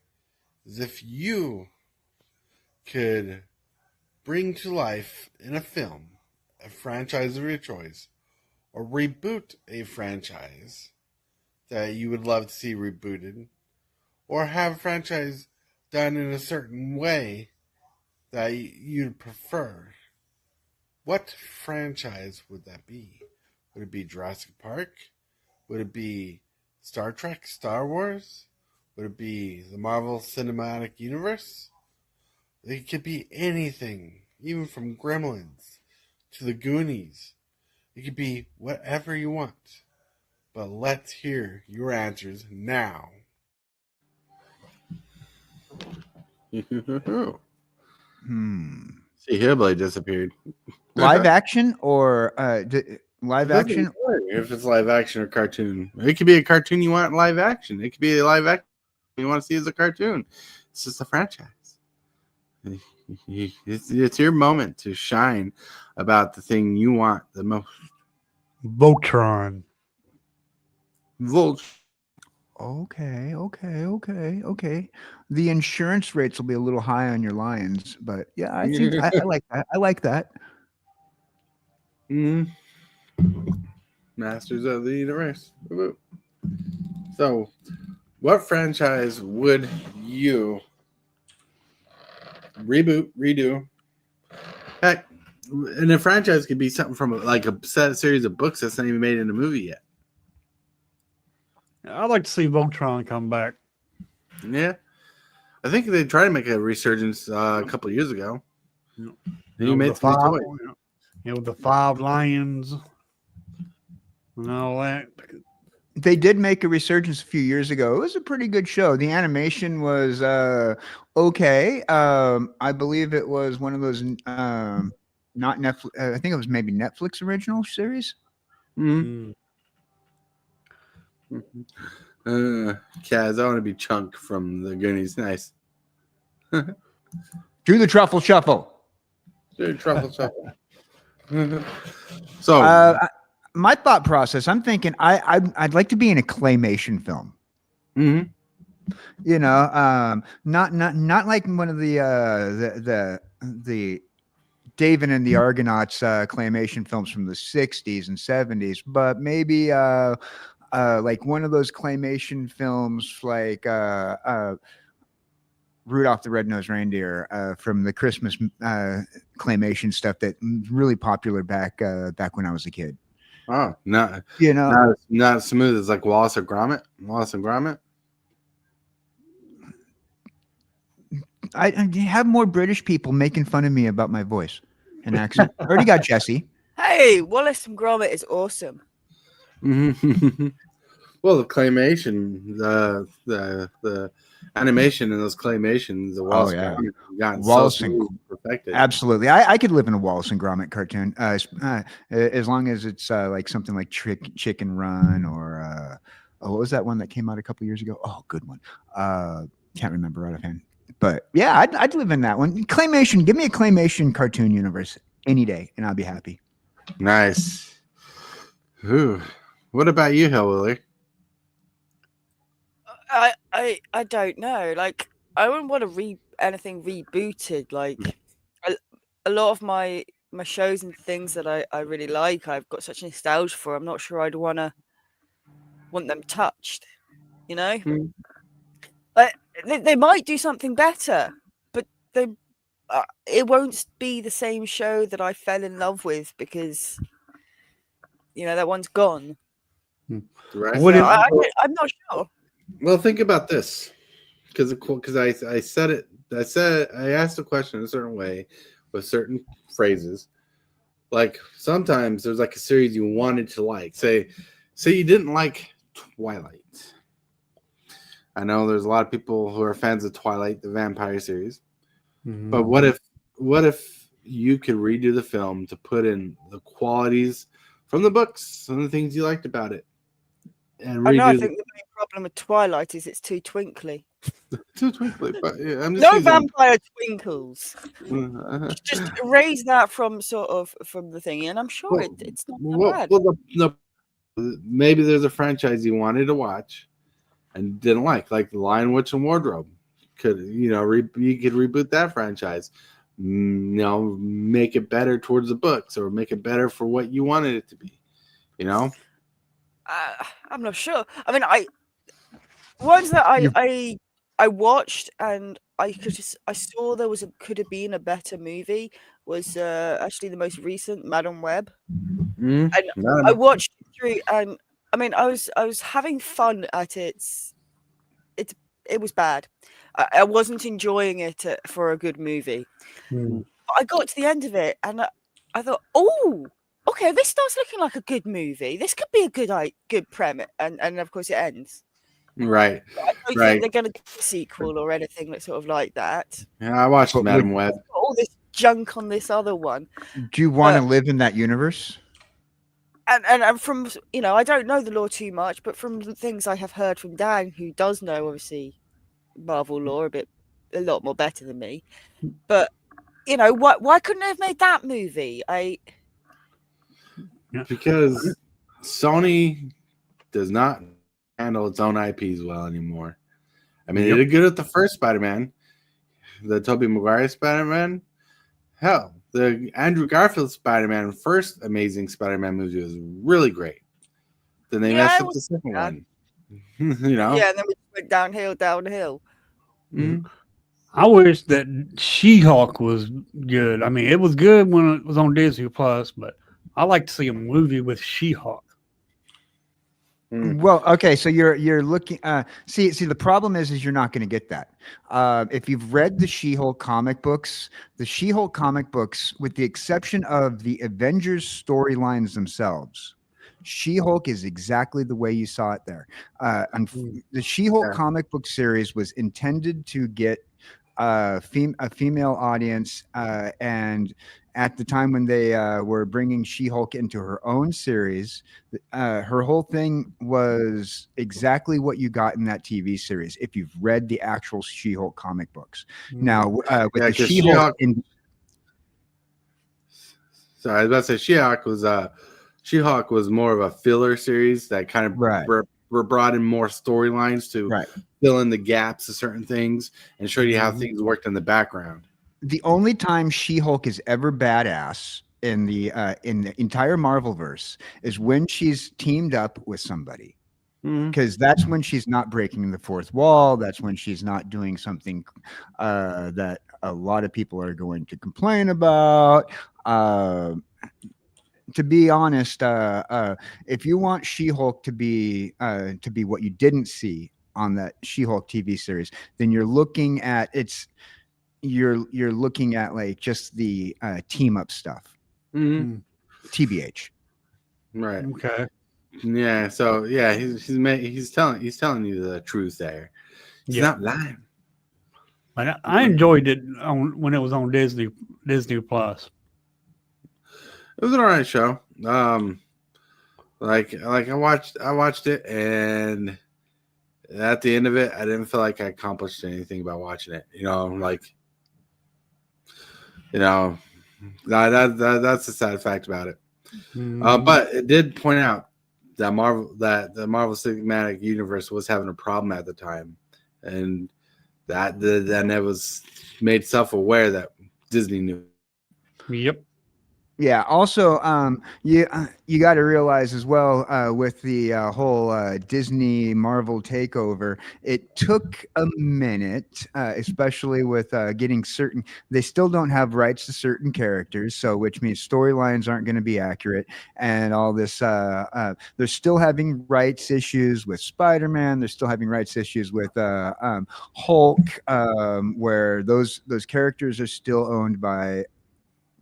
is, if you could bring to life in a film a franchise of your choice, or reboot a franchise that you would love to see rebooted, or have a franchise done in a certain way that you'd prefer, what franchise would that be? Would it be Jurassic Park? Would it be Star Trek, Star Wars? Would it be the Marvel Cinematic Universe? It could be anything, even from Gremlins to the Goonies. It could be whatever you want. But let's hear your answers now. See, Hillbilly disappeared. Live action or live action? If it's live action or cartoon, it could be a cartoon you want live action. It could be a live action you want to see as a cartoon. It's just a franchise. It's your moment to shine about the thing you want the most. Voltron. Volt. Okay. The insurance rates will be a little high on your Lions, but yeah, I think I like that. I like that. Mhm. Masters of the Universe. Woo-woo. So, what franchise would you reboot, redo? Heck, and a franchise could be something from like a set series of books that's not even made in a movie yet. I'd like to see Voltron come back. Yeah, I think they tried to make a resurgence a couple of years ago. You He made some five, toys. with the 5 lions and all that. They did make a resurgence a few years ago. It was a pretty good show. The animation was okay. I believe it was one of those not Netflix. I think it was maybe Netflix original series. Mm-hmm. Kaz, I want to be Chunk from the Goonies. Nice. Do the truffle shuffle. Dude, truffle shuffle. So, my thought process, I'm thinking I'd like to be in a claymation film. mhm. You know, not like one of the David and the Argonauts claymation films from the 60s and 70s, but maybe like one of those claymation films like Rudolph the Red-Nosed Reindeer from the Christmas claymation stuff that was really popular back when I was a kid. Oh, not You know, not as smooth as like Wallace and Gromit. Wallace and Gromit. I have more British people making fun of me about my voice and accent. I already got Jesse. Hey, Wallace and Gromit is awesome. Well, the claymation, the animation in those claymations, the Wallace yeah. and Gromit gotten Wallace so and smooth, perfected. Absolutely. I could live in a Wallace and Gromit cartoon as long as it's like something like Chicken Run or what was that one that came out a couple years ago? Oh, good one. Can't remember right offhand. But yeah, I'd live in that one. Claymation. Give me a claymation cartoon universe any day, and I'll be happy. Nice. Ooh. What about you, Hillbilly? I don't know. Like, I wouldn't want to anything rebooted. Like, a lot of my shows and things that I really like, I've got such nostalgia for. I'm not sure I'd want them touched. You know, like they might do something better, but it won't be the same show that I fell in love with because that one's gone. Right. So I'm not sure. Well, think about this, because I said it. I asked the question in a certain way with certain phrases. Like sometimes there's like a series you wanted to like. Say you didn't like Twilight. I know there's a lot of people who are fans of Twilight, the vampire series. Mm-hmm. But what if you could redo the film to put in the qualities from the books and the things you liked about it? And I think the main problem with Twilight is it's too twinkly. Too twinkly, but yeah, I'm just vampire twinkles. Just erase that from the thing, and I'm sure it's not bad. Maybe there's a franchise you wanted to watch and didn't like The Lion, Witch, and Wardrobe. You could reboot that franchise. Make it better towards the books, or make it better for what you wanted it to be. I'm not sure. I mean, ones that I watched and I saw there could have been a better movie was actually the most recent Madam Web. And I watched it through, and I mean, I was having fun at it. It was bad. I wasn't enjoying it for a good movie. But I got to the end of it, and I thought, oh, okay, this starts looking like a good movie. This could be a good premise, and of course it ends. Right. I don't think they're going to do a sequel or anything that's sort of like that. Yeah, I watched Madam Web. All this junk on this other one. Do you want to live in that universe? And from I don't know the lore too much, but from the things I have heard from Dan, who does know obviously Marvel lore a lot more better than me, but why couldn't they have made that movie? Because Sony does not handle its own IPs well anymore. I mean, they did good at the first Spider-Man, the Tobey Maguire Spider-Man. Hell, the Andrew Garfield Spider-Man, first Amazing Spider-Man movie was really great. Then they messed up the second one. Yeah, and then we went downhill. Mhm. I wish that She-Hulk was good. I mean, it was good when it was on Disney Plus, but I like to see a movie with She-Hulk. Well, okay, so you're looking. See, the problem is you're not going to get that. If you've read the She-Hulk comic books, with the exception of the Avengers storylines themselves, She-Hulk is exactly the way you saw it there. The She-Hulk comic book series was intended to get a female audience, and at the time when they were bringing She-Hulk into her own series, her whole thing was exactly what you got in that TV series. If you've read the actual She-Hulk comic books, now with the She-Hulk, I was about to say She-Hulk was more of a filler series that kind of were brought in more storylines to fill in the gaps of certain things and show you how things worked in the background. The only time She-Hulk is ever badass in the entire Marvelverse is when she's teamed up with somebody, because that's when she's not breaking the fourth wall. That's when she's not doing something that a lot of people are going to complain about. To be honest, if you want She-Hulk to be what you didn't see on that She-Hulk TV series, then you're looking at like just the team up stuff. TBH. Right. Okay. Yeah. So yeah, he's telling you the truth there. He's not lying. But I enjoyed it when it was on Disney Plus. It was an alright show. Like I watched it, and at the end of it, I didn't feel like I accomplished anything by watching it. That's the sad fact about it. But it did point out that the Marvel Cinematic Universe was having a problem at the time, and then it was made self-aware that Disney knew. Yep. Yeah. Also, you got to realize as well, with the whole Disney Marvel takeover, it took a minute, especially with getting certain. They still don't have rights to certain characters, so which means storylines aren't going to be accurate, and all this. They're still having rights issues with Spider-Man. They're still having rights issues with Hulk, where those characters are still owned by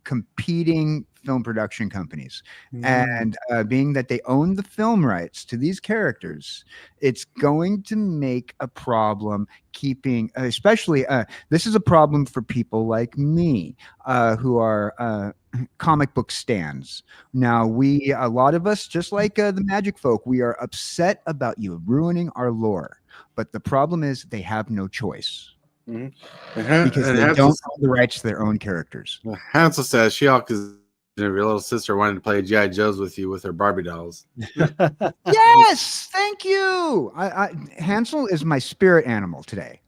competing film production companies. And being that they own the film rights to these characters, it's going to make a problem keeping, especially this is a problem for people like me, who are comic book stans. Now a lot of us, just like the magic folk, we are upset about you ruining our lore, but the problem is they have no choice. Because they don't own the rights to their own characters. Hansel says She-Hulk is your little sister wanted to play G.I. Joes with you with her Barbie dolls. Yes, thank you. Hansel is my spirit animal today.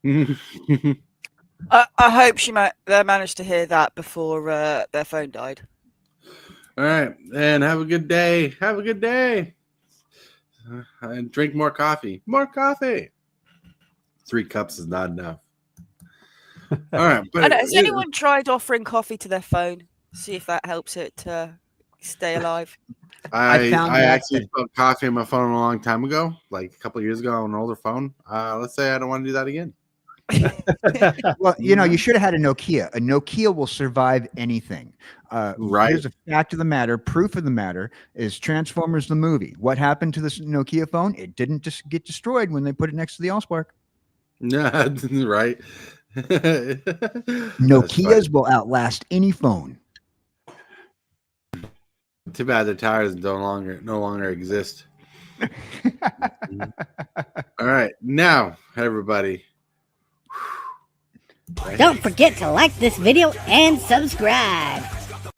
I hope they managed to hear that before their phone died. All right, and have a good day. Have a good day. And drink more coffee. More coffee. 3 cups is not enough. All right. But has anyone tried offering coffee to their phone? See if that helps it stay alive. I actually put coffee in my phone a long time ago, like a couple of years ago on an older phone. Let's say I don't want to do that again. Well, you should have had a Nokia. A Nokia will survive anything. Right. Here's a fact of the matter. Proof of the matter is Transformers the movie. What happened to this Nokia phone? It didn't just get destroyed when they put it next to the Allspark. Yeah, right. Nokias will outlast any phone. Too bad the tires no longer exist. All right, now everybody, Don't forget to like this video and subscribe.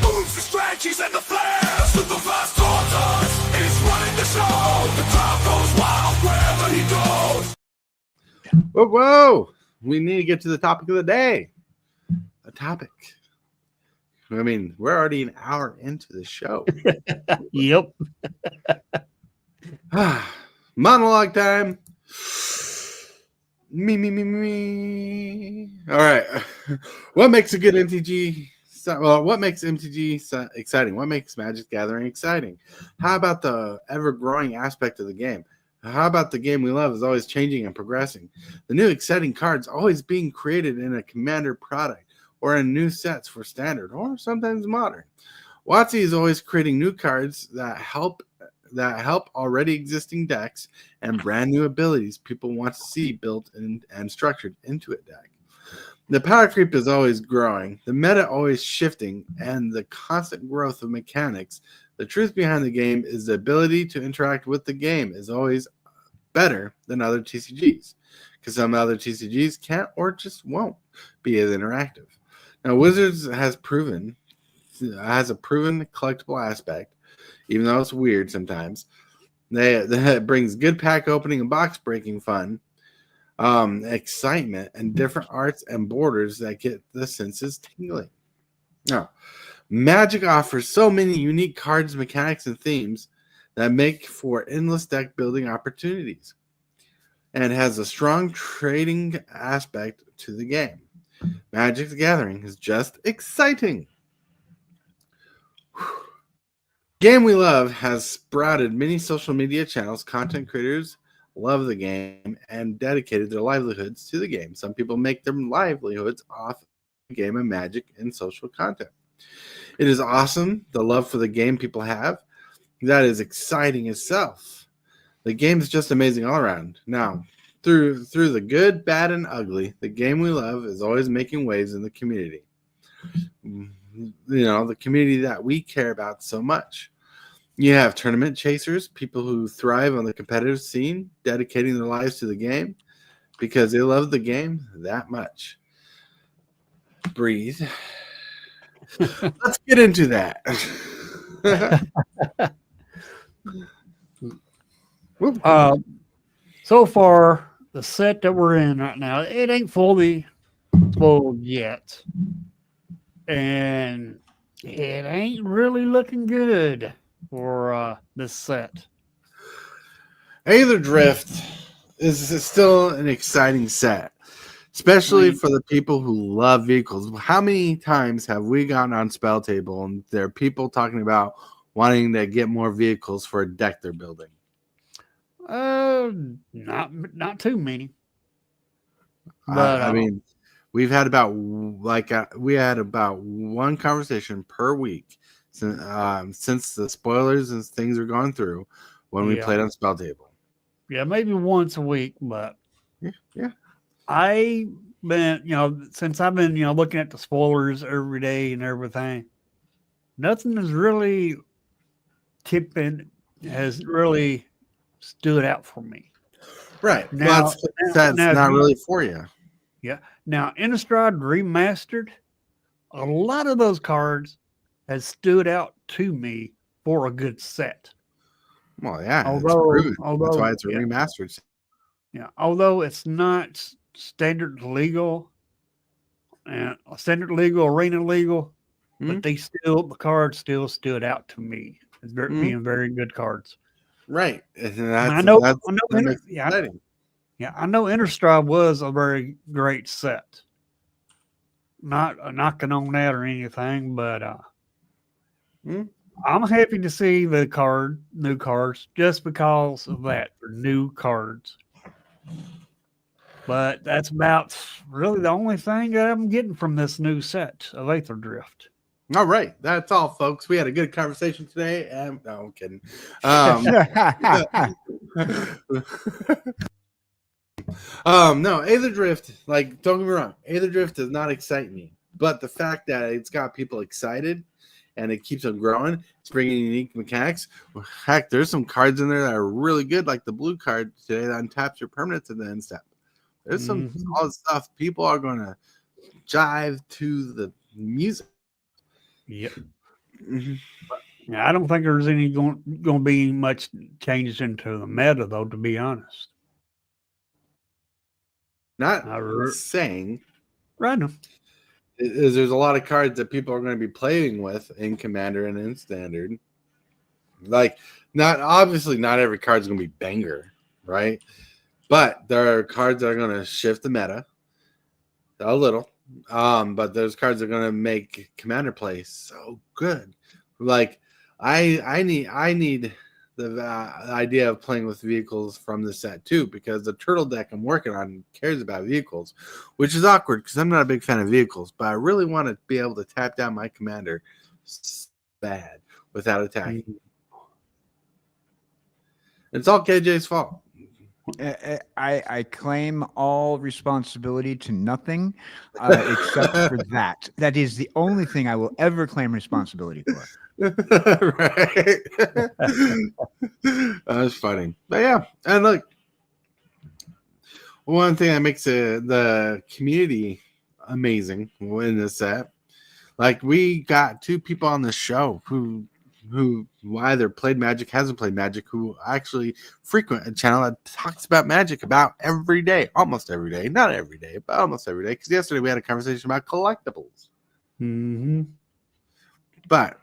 Moves, the strategies, and the flares with the vast tortoise. He's running the show. The crowd goes wild wherever he goes. Whoa. We need to get to the topic of the day. A topic. I mean, we're already an hour into the show. Yep. Monologue time. Me. All right. What makes a good MTG? Well, what makes MTG exciting? What makes Magic Gathering exciting? How about the ever-growing aspect of the game? How about the game we love is always changing and progressing? The new exciting cards always being created in a Commander product or in new sets for Standard or sometimes Modern. WOTC is always creating new cards that help already existing decks and brand new abilities people want to see built and structured into a deck. The power creep is always growing, the meta always shifting, and the constant growth of mechanics. The truth behind the game is the ability to interact with the game is always better than other TCGs, because some other TCGs can't or just won't be as interactive. Now, Wizards has a proven collectible aspect, even though it's weird sometimes. That brings good pack opening and box breaking fun, excitement, and different arts and borders that get the senses tingling. Now, Magic offers so many unique cards, mechanics, and themes that make for endless deck building opportunities, and has a strong trading aspect to the game. Magic the Gathering is just exciting. Game we love has sprouted many social media channels. Content creators love the game and dedicated their livelihoods to the game. Some people make their livelihoods off the game of Magic and social content. It is awesome, the love for the game people have. That is exciting itself. The game is just amazing all around. Now, through the good, bad, and ugly, the game we love is always making waves in the community. The community that we care about so much. You have tournament chasers, people who thrive on the competitive scene, dedicating their lives to the game because they love the game that much. Breathe. Let's get into that. So far, the set that we're in right now, it ain't fully spoiled yet. And it ain't really looking good for this set. Aether Drift is still an exciting set, especially for the people who love vehicles. How many times have we gotten on Spell Table and there are people talking about wanting to get more vehicles for a deck they're building? Not too many. But I mean, we had about one conversation per week since the spoilers and things are going through when we played on Spell Table. Yeah, maybe once a week, but yeah. I've been, since I've been, looking at the spoilers every day and everything, nothing has really has really stood out for me. Right. Now, that's not really for you. Yeah. Now, Innistrad Remastered, a lot of those cards has stood out to me for a good set. Well, yeah. Although that's why it's a remastered set. Yeah. Although it's not standard legal and standard legal, arena legal, but the cards still stood out to me as being very good cards. Right. And I know Innistrad was a very great set. Not knocking on that or anything, but I'm happy to see the new cards just because of that. They're new cards. But that's about really the only thing that I'm getting from this new set of Aether Drift. All right. That's all, folks. We had a good conversation today. No, I'm kidding. No, Aether Drift, don't get me wrong. Aether Drift does not excite me. But the fact that it's got people excited and it keeps on growing, it's bringing unique mechanics. Heck, there's some cards in there that are really good, like the blue card today that untaps your permanents at the end step. There's some solid stuff. People are going to jive to the music. Yep. Mhm. Yeah, I don't think there's any going to be much changes into the meta, though. To be honest, Not I re- saying random. is there's a lot of cards that people are going to be playing with in Commander and in Standard. Like, not obviously not every card's going to be banger, right? But there are cards that are going to shift the meta a little. But those cards are going to make Commander play so good. Like, I need the idea of playing with vehicles from the set too, because the turtle deck I'm working on cares about vehicles, which is awkward because I'm not a big fan of vehicles, but I really want to be able to tap down my commander bad without attacking. It's all KJ's fault. I claim all responsibility to nothing except for that. That is the only thing I will ever claim responsibility for. Right. That's funny. But yeah, and look, one thing that makes the community amazing in this set, like we got 2 people on the show who either played Magic, hasn't played Magic, who actually frequent a channel that talks about Magic about every day, almost every day, not every day, but almost every day. Because yesterday we had a conversation about collectibles. Mm-hmm. But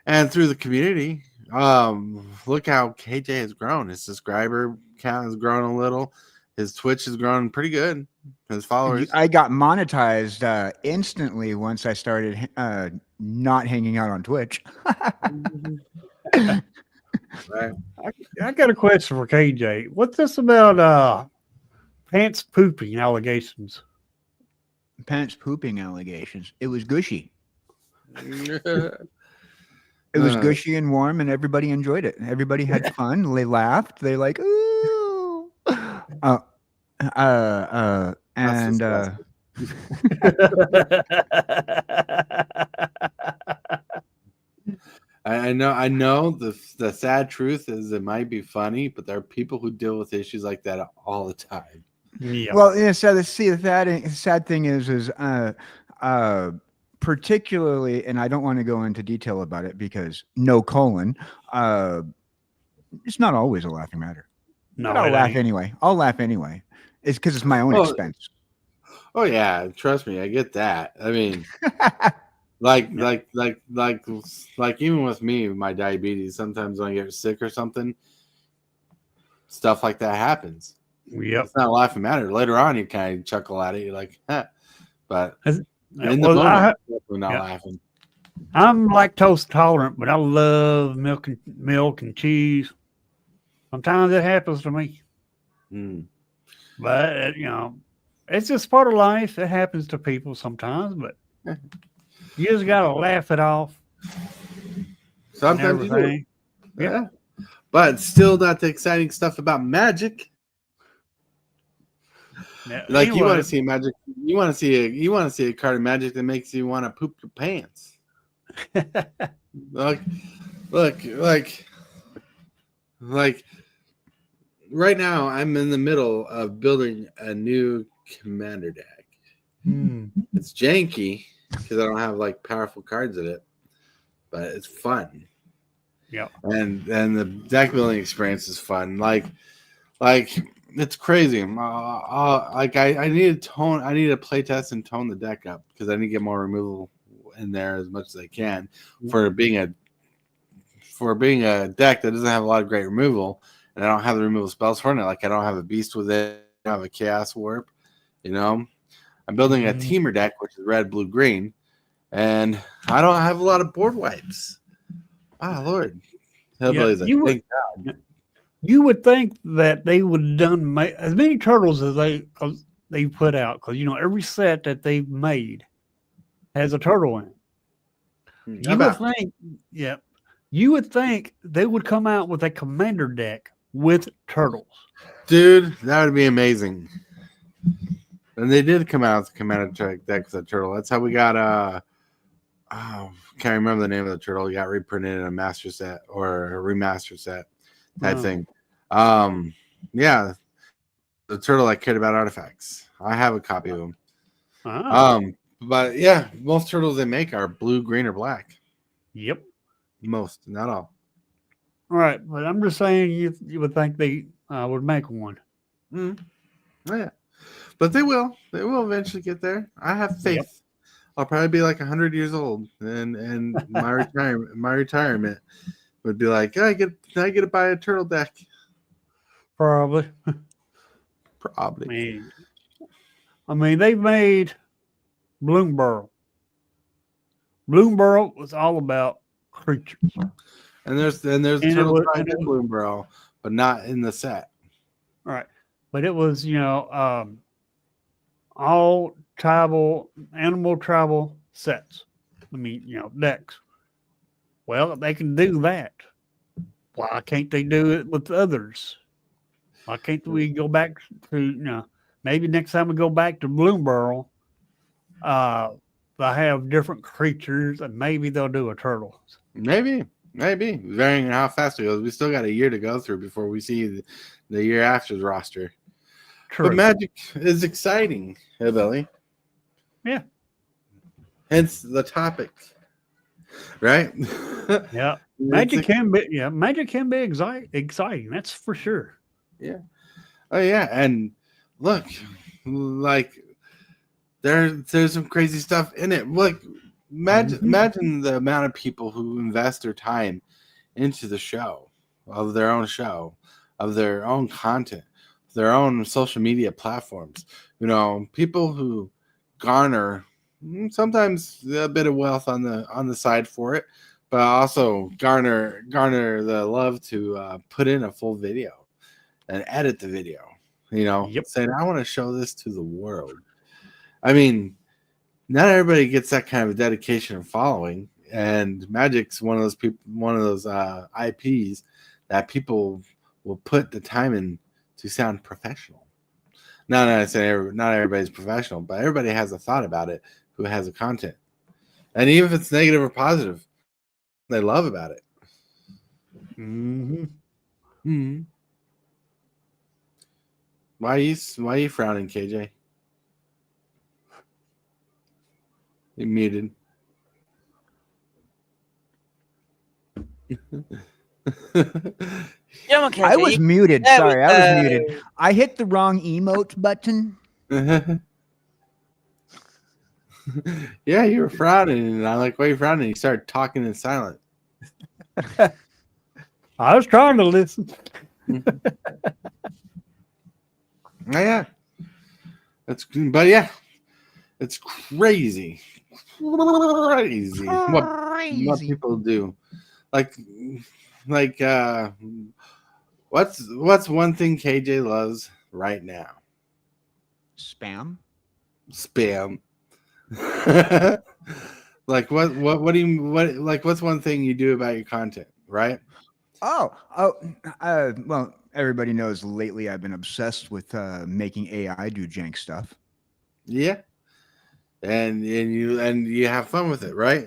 and through the community, look how KJ has grown. His subscriber count has grown a little. His Twitch has grown pretty good. His followers. I got monetized instantly once I started not hanging out on Twitch. Right. I got a question for KJ. What's this about pants pooping allegations? Pants pooping allegations. It was gushy. It It was gushy and warm, and everybody enjoyed it. Everybody had fun. They laughed. They like, ooh. And I know the sad truth is it might be funny, but there are people who deal with issues like that all the time. Yeah. well, yeah. So the sad thing is particularly, and I don't want to go into detail about it because no colon. It's not always a laughing matter. No, But I'll it laugh ain't. anyway. I'll laugh anyway. It's because it's my own Oh. expense. Oh yeah, trust me, I get that. I mean, like even with me, my diabetes, sometimes when I get sick or something, stuff like that happens. Yep. It's not a laughing matter. Later on, you kind of chuckle at it. You're like, huh. But Has- in the well, moment, we're not yeah. laughing. I'm lactose tolerant, but I love milk and cheese. Sometimes it happens to me, Mm. but it's just part of life. It happens to people sometimes, but you just gotta laugh it off. Sometimes you do. Everything. Yeah. But still not the exciting stuff about Magic. Yeah, Like you want anyway, to see Magic, you want to see a card of Magic that makes you want to poop your pants. Look, right now I'm in the middle of building a new commander deck. It's janky because I don't have like powerful cards in it, but it's fun. Yeah. And the deck building experience is fun. Like it's crazy. I need to tone. I need to play test and tone the deck up because I need to get more removal in there as much as I can for being a deck that doesn't have a lot of great removal, and I don't have the removal spells for it. Like I don't have a beast with it. I don't have a chaos warp. I'm building a teamer deck which is red, blue, green, and I don't have a lot of board wipes. Ah, Lord. Hellblades, thank God. You would think that they would have done as many turtles as they put out, because every set that they've made has a turtle in it. You would think they would come out with a commander deck with turtles. Dude, that would be amazing. And they did come out with a commander deck with a turtle. That's how we got can't remember the name of the turtle. He got reprinted in a master set or a remaster set type thing. Yeah, the turtle that cared about artifacts. I have a copy of him. Ah, But yeah, most turtles they make are blue, green, or black. yep. Most, not all. All right, but I'm just saying you would think they would make one. Mm. Oh, yeah, but they will. They will eventually get there. I have Yep. faith. I'll probably be like 100 years old, and my retirement would be like, I get to buy a turtle deck. Probably. Probably. I mean, they've made Bloomburrow. Bloomburrow was all about creatures, And there's a and it turtle was, tribe and it in was Bloomburrow, but not in the set. all right, but it was all tribal animal tribal sets. I mean, decks. Well, they can do that. Why can't they do it with others? Why can't we go back to maybe next time we go back to Bloomburrow, they'll have different creatures and maybe they'll do a turtle. Maybe. Varying on how fast it goes. We still got a year to go through before we see the year after's roster. True. But Magic is exciting, hey Billy. Yeah. Hence the topic. Right? Yeah. Magic can be exciting. That's for sure. Yeah. Oh yeah. And look, like there's some crazy stuff in it. Look, imagine the amount of people who invest their time into the show, of their own show, of their own content, their own social media platforms. People who garner sometimes a bit of wealth on the side for it, but also garner the love to put in a full video and edit the video. Saying, I want to show this to the world. I mean, not everybody gets that kind of dedication and following, and Magic's one of those people, one of those IPs that people will put the time in to sound professional. Now, not saying not everybody's professional, but everybody has a thought about it who has a content, and even if it's negative or positive, they love about it. Mm-hmm. Mm-hmm. Why are you frowning, KJ? You're muted. Yeah, okay. I was muted. There we Sorry, I was muted. go. I hit the wrong emote button. Yeah, you were frowning, and I'm like, why are you frowning? You started talking in silent. I was trying to listen. Yeah. But yeah, it's crazy. Crazy. What people do. Like what's one thing KJ loves right now? Spam. Like what do you like what's one thing you do about your content, right? Well, everybody knows lately I've been obsessed with making AI do jank stuff. Yeah. And you have fun with it, right?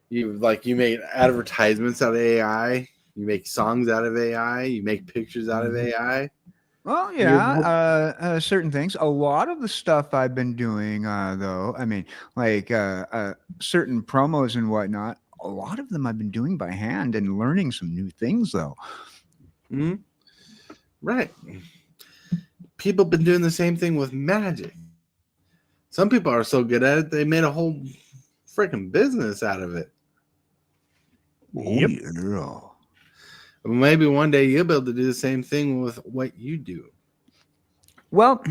You make advertisements out of AI, you make songs out of AI, you make pictures out of AI. Well, yeah, certain things. A lot of the stuff I've been doing, though, I mean, like certain promos and whatnot, a lot of them I've been doing by hand and learning some new things, though. Mm-hmm. Right. People been doing the same thing with Magic. Some people are so good at it, they made a whole freaking business out of it. Yep. Yeah. Maybe one day you'll be able to do the same thing with what you do. Well,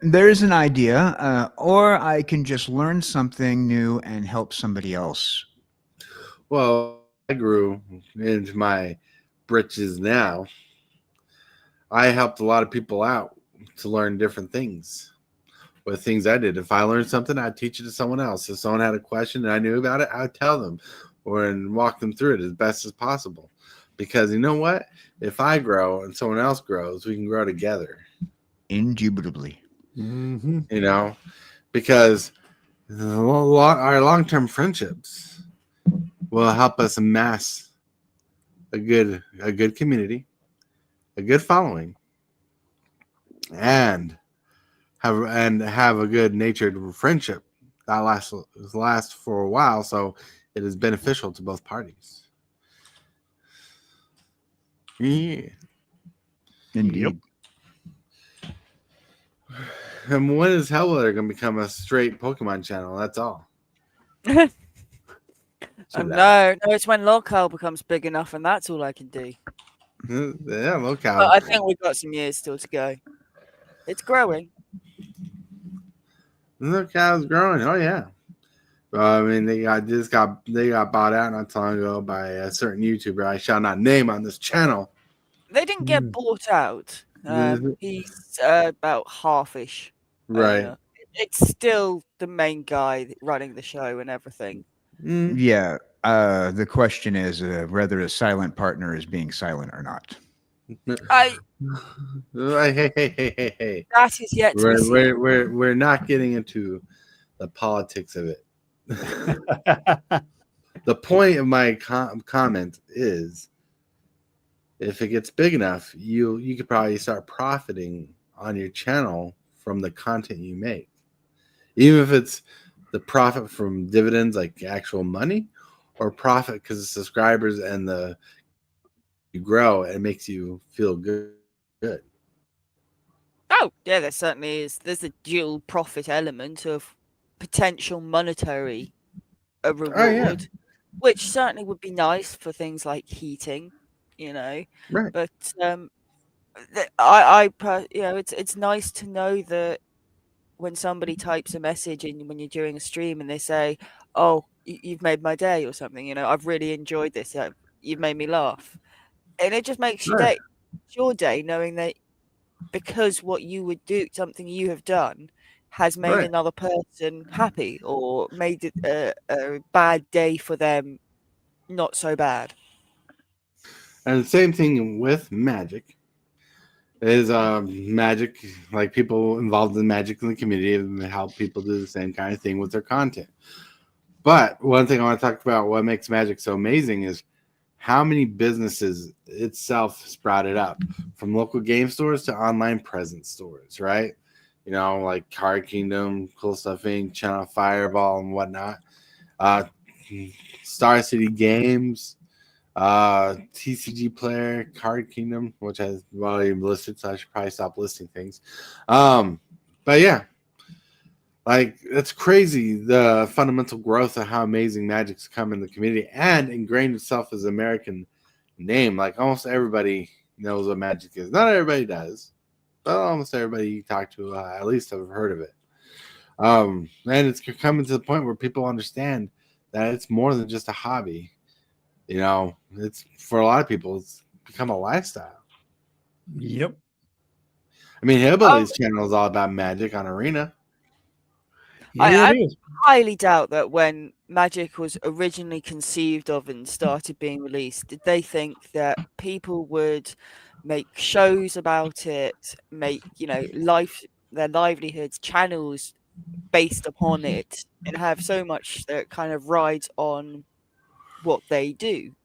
there's an idea, or I can just learn something new and help somebody else. Well, I grew into my britches now. I helped a lot of people out to learn different things with things I did. If I learned something, I'd teach it to someone else. If someone had a question and I knew about it, I'd tell them and walk them through it as best as possible. Because you know what? If I grow and someone else grows, we can grow together. Indubitably. Mm-hmm. Because our long-term friendships will help us amass a good community, a good following, and have a good natured friendship that lasts for a while. So it is beneficial to both parties. Yeah. Indeed. And when is Hellweather going to become a straight Pokemon channel? That's all. No, it's when locale becomes big enough, and that's all I can do. Yeah, locale. But I think we've got some years still to go. It's growing. Locale's growing. Oh yeah. I mean, they got bought out not too long ago by a certain YouTuber I shall not name on this channel. They didn't get bought out. He's about half-ish. Right. It's still the main guy running the show and everything. Yeah. The question is whether a silent partner is being silent or not. Hey. That is yet to be seen. We're not getting into the politics of it. The point of my comment is, if it gets big enough, you could probably start profiting on your channel from the content you make, even if it's the profit from dividends, like actual money, or profit because the subscribers and you grow, and it makes you feel good. Oh, yeah, there certainly is. There's a dual profit element of potential monetary reward, which certainly would be nice for things like heating, Right. But it's nice to know that when somebody types a message in when you're doing a stream and they say, "Oh, you've made my day" or something, I've really enjoyed this. You've made me laugh, and it just makes your day knowing that because what you would do, something you have done, has made another person happy or made it a bad day for them not so bad. And the same thing with Magic is Magic, like people involved in Magic in the community and help people do the same kind of thing with their content. But one thing I want to talk about, what makes Magic so amazing, is how many businesses itself sprouted up, from local game stores to online presence stores, right? Like Card Kingdom, Cool Stuff Inc., Channel Fireball, and whatnot. Star City Games, TCG Player, Card Kingdom, which I've already listed, so I should probably stop listing things. But yeah, like, it's crazy, the fundamental growth of how amazing Magic's come in the community and ingrained itself as an American name. Like, almost everybody knows what Magic is. Not everybody does, but almost everybody you talk to at least have heard of it. And it's coming to the point where people understand that it's more than just a hobby. It's, for a lot of people, it's become a lifestyle. Yep. I mean, Hillbilly's channel is all about Magic on Arena. I highly doubt that when Magic was originally conceived of and started being released, did they think that people would make shows about it, make their livelihoods, channels based upon it, and have so much that kind of rides on what they do?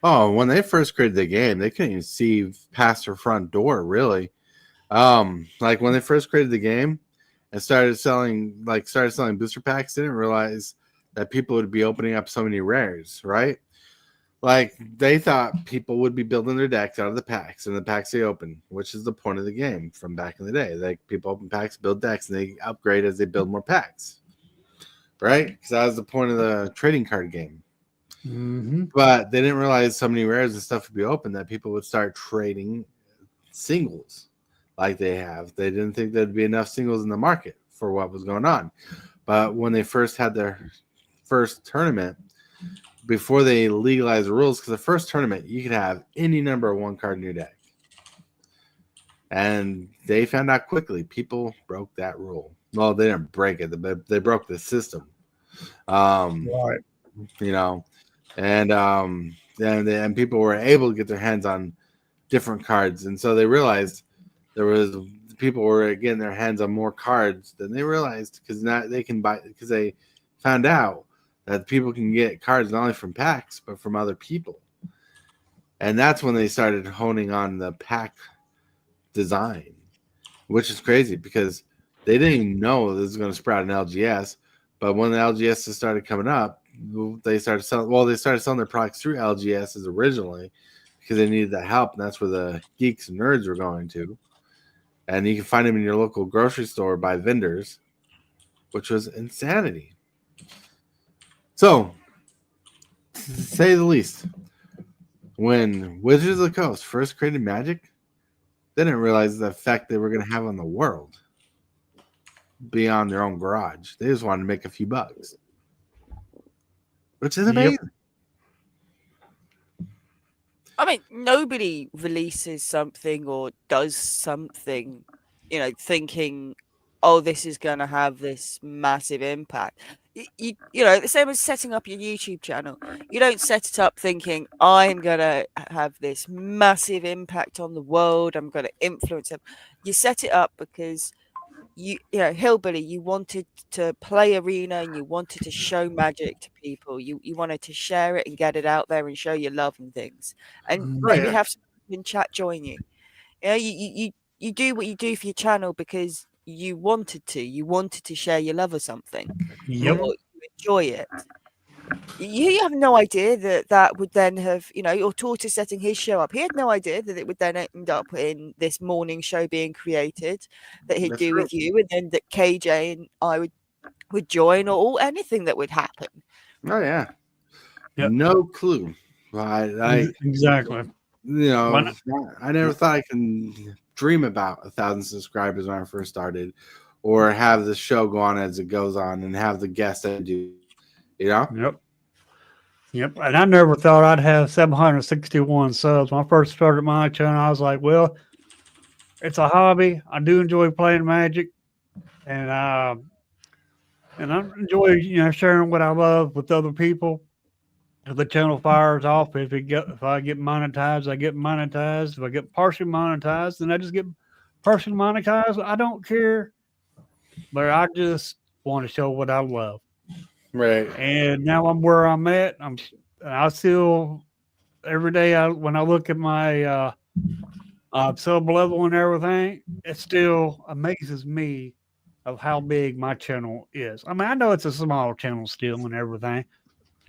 Oh, when they first created the game, they couldn't even see past their front door, really. Like when they first created the game and started selling booster packs, they didn't realize that people would be opening up so many rares, right? Like, they thought people would be building their decks out of the packs and the packs they open, which is the point of the game from back in the day. Like, people open packs, build decks, and they upgrade as they build more packs, right? Because that was the point of the trading card game. Mm-hmm. But they didn't realize so many rares and stuff would be open that people would start trading singles like they have. They didn't think there'd be enough singles in the market for what was going on. But when they first had their first tournament, before they legalized the rules, because the first tournament, you could have any number of one card in your deck. And they found out quickly people broke that rule. Well, they didn't break it, but they broke the system. Right. And people were able to get their hands on different cards. And so they realized people were getting their hands on more cards than they realized, because now they can buy, because they found out that people can get cards not only from packs but from other people. And that's when they started honing on the pack design, which is crazy, because They didn't even know this was going to sprout an LGS. But when the LGS started coming up, they started selling. Well, they started selling their products through LGSs originally because they needed that help, and that's where the geeks and nerds were going to. And you can find them in your local grocery store by vendors, which was insanity. So, to say the least, when Wizards of the Coast first created Magic, they didn't realize the effect they were going to have on the world beyond their own garage. They just wanted to make a few bucks, which is amazing. I mean, nobody releases something or does something, thinking, oh, this is going to have this massive impact. The same as setting up your YouTube channel. You don't set it up thinking, I'm going to have this massive impact on the world. I'm going to influence them. You set it up because Hillbilly, you wanted to play Arena and you wanted to show Magic to people. You wanted to share it and get it out there and show your love and things. And maybe have someone in chat join you. You do what you do for your channel because you wanted to. You wanted to share your love of something. Yep. Or you enjoy it. You have no idea that would then have, or Tortoise setting his show up. He had no idea that it would then end up in this morning show being created that he'd do with you, and then that KJ and I would join, or anything that would happen. Oh yeah, Yep. No clue. Exactly. I never thought I can dream about 1,000 subscribers when I first started, or have the show go on as it goes on, and have the guests that do. Yep. And I never thought I'd have 761 subs. When I first started my channel, I was like, well, it's a hobby. I do enjoy playing Magic. And I enjoy, sharing what I love with other people. If the channel fires off, if I get monetized, I get monetized. If I get partially monetized, then I just get partially monetized. I don't care. But I just want to show what I love. Right. And now I'm where I'm at. I still, every day when I look at my sub level and everything, it still amazes me of how big my channel is. I mean, I know it's a small channel still and everything,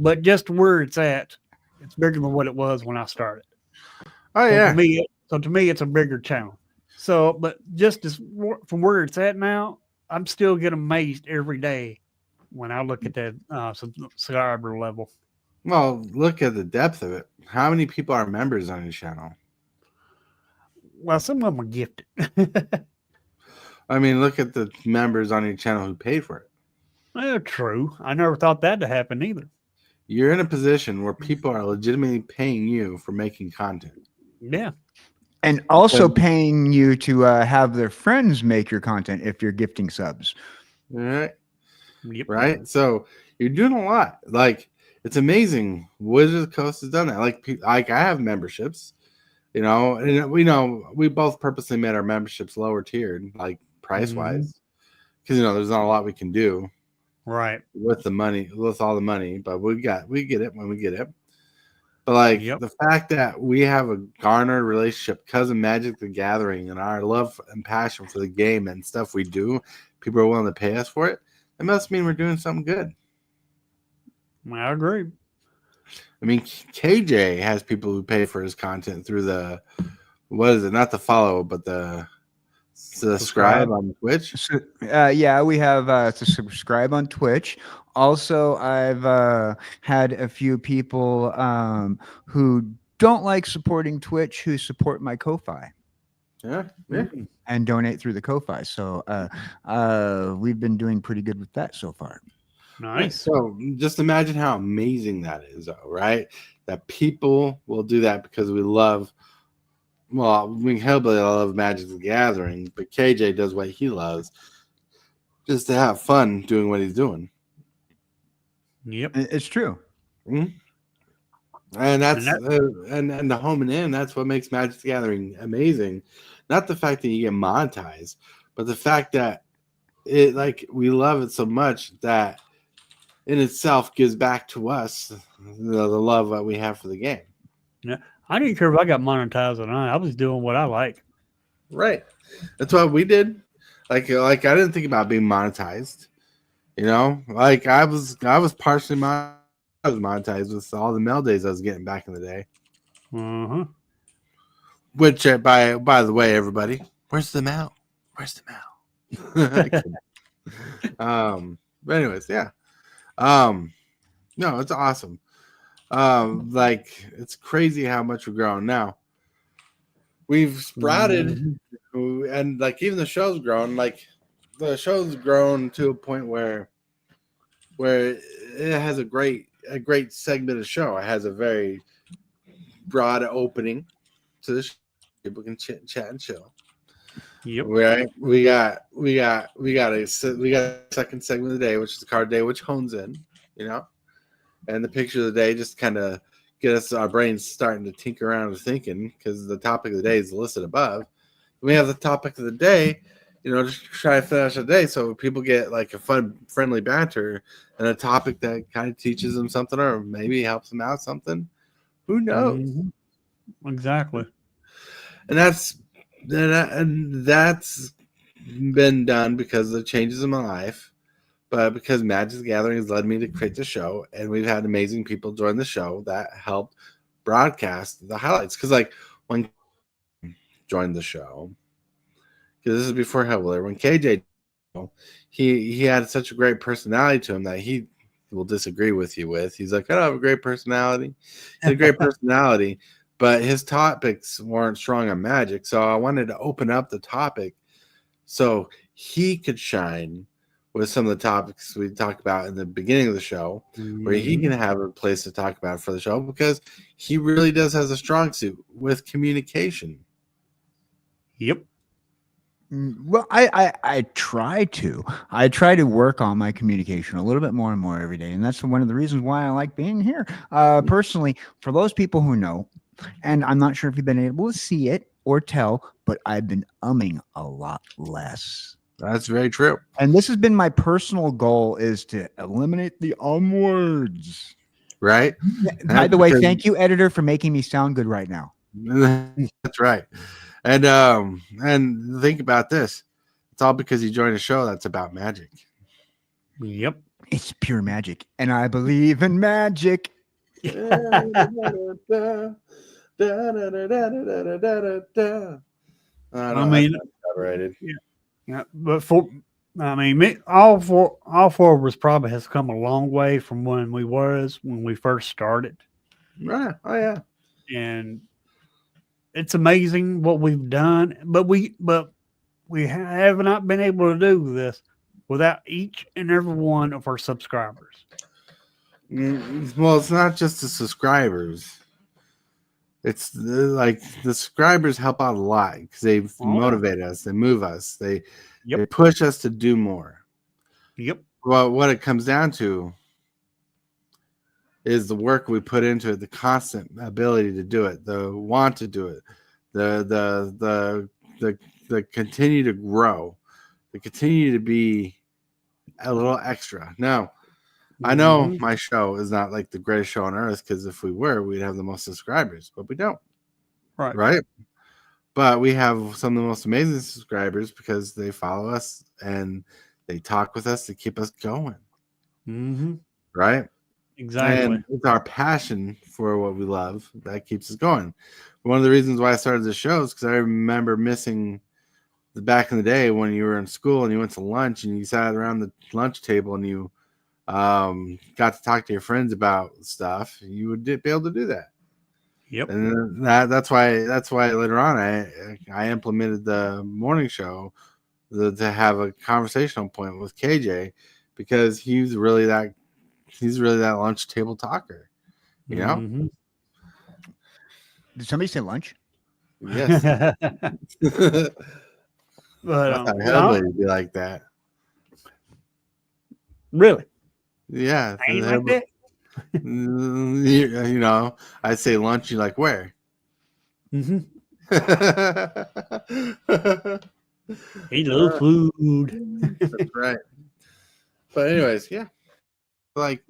but just where it's at, it's bigger than what it was when I started. Oh, yeah. To me, it's a bigger channel. So, but just from where it's at now, I'm still getting amazed every day when I look at that subscriber level. Well, look at the depth of it. How many people are members on your channel? Well, some of them are gifted. I mean, look at the members on your channel who paid for it. Well, true. I never thought that to happen either. You're in a position where people are legitimately paying you for making content. Yeah. And also paying you to have their friends make your content if you're gifting subs. All right. Yep. Right. So you're doing a lot. Like, it's amazing. Wizards of the Coast has done that. Like I have memberships, and we both purposely made our memberships lower tiered, like price wise, because there's not a lot we can do, right, with all the money. But we get it when we get it. But the fact that we have a garnered relationship because of Magic the Gathering and our love and passion for the game and stuff we do, people are willing to pay us for it. It must mean we're doing something good. I agree. I mean, KJ has people who pay for his content through the, what is it? Not the follow, but the subscribe on Twitch. So, we have to subscribe on Twitch. Also, I've had a few people who don't like supporting Twitch who support my Ko-Fi. Yeah. And donate through the Ko-Fi. So we've been doing pretty good with that so far. Nice. So just imagine how amazing that is, though, right? That people will do that because we love. Well, Hillbilly, I love Magic the Gathering, but KJ does what he loves, just to have fun doing what he's doing. Yep, it's true. Mm-hmm. And that's and the home and in. That's what makes Magic the Gathering amazing. Not the fact that you get monetized, but the fact that we love it so much that in itself gives back to us the love that we have for the game. Yeah, I didn't care if I got monetized or not. I was doing what I like. Right. That's what we did. Like I didn't think about being monetized. Like I was partially monetized with all the mail days I was getting back in the day. Uh-huh. Which, by the way, everybody, where's the mail? Where's the mail? But anyways, yeah. No, it's awesome. Like it's crazy how much we've grown now. We've sprouted, and like even the show's grown. Like the show's grown to a point where it has a great segment of show. It has a very broad opening to the show. People can chit chat and chill. Yep. Right. We got a second segment of the day, which is the card day, which hones in, and the picture of the day just kind of get us our brains starting to tinker around with thinking, because the topic of the day is listed above. We have the topic of the day, just try to finish the day so people get like a fun, friendly banter and a topic that kind of teaches them something or maybe helps them out something. Who knows? Mm-hmm. Exactly. And that's been done because of the changes in my life, but because Magic the Gathering has led me to create the show, and we've had amazing people join the show that helped broadcast the highlights. Because like when joined the show, because this is before Hellwiller, when KJ, he had such a great personality to him that he will disagree with you with. He's like, I don't have a great personality. He had a great personality, but his topics weren't strong on Magic. So I wanted to open up the topic so he could shine with some of the topics we talked about in the beginning of the show, where he can have a place to talk about for the show, because he really does has a strong suit with communication. Yep. Well, I try to work on my communication a little bit more and more every day, and that's one of the reasons why I like being here. Personally, for those people who know, and I'm not sure if you've been able to see it or tell, but I've been umming a lot less. That's very true. And this has been my personal goal, is to eliminate the words. Right. By the way, thank you, editor, for making me sound good right now. That's right. And think about this. It's all because you joined a show that's about magic. Yep. It's pure magic, and I believe in magic. I mean, yeah, but all four of us probably has come a long way from when we first started. Right. Oh yeah. And it's amazing what we've done, but we have not been able to do this without each and every one of our subscribers. Well, it's not just the subscribers. It's like the subscribers help out a lot because they motivate us, they move us, they push us to do more. Yep. Well, what it comes down to is the work we put into it, the constant ability to do it, the want to do it, the continue to grow, the continue to be a little extra. Now, I know my show is not like the greatest show on earth, because if we were, we'd have the most subscribers, but we don't. Right. But we have some of the most amazing subscribers because they follow us and they talk with us to keep us going. Right. Exactly. And it's our passion for what we love that keeps us going. One of the reasons why I started the show is because I remember missing back in the day when you were in school and you went to lunch and you sat around the lunch table and you got to talk to your friends about stuff. You would be able to do that. Yep. And that's why later on I implemented the morning show to have a conversational point with KJ, because he's really that lunch table talker. Did somebody say lunch? Yes. But I thought Hellblade would be like that. Really? Yeah. I ain't like that. I say lunch, you like where? He loves food. That's right. But anyways, yeah. Like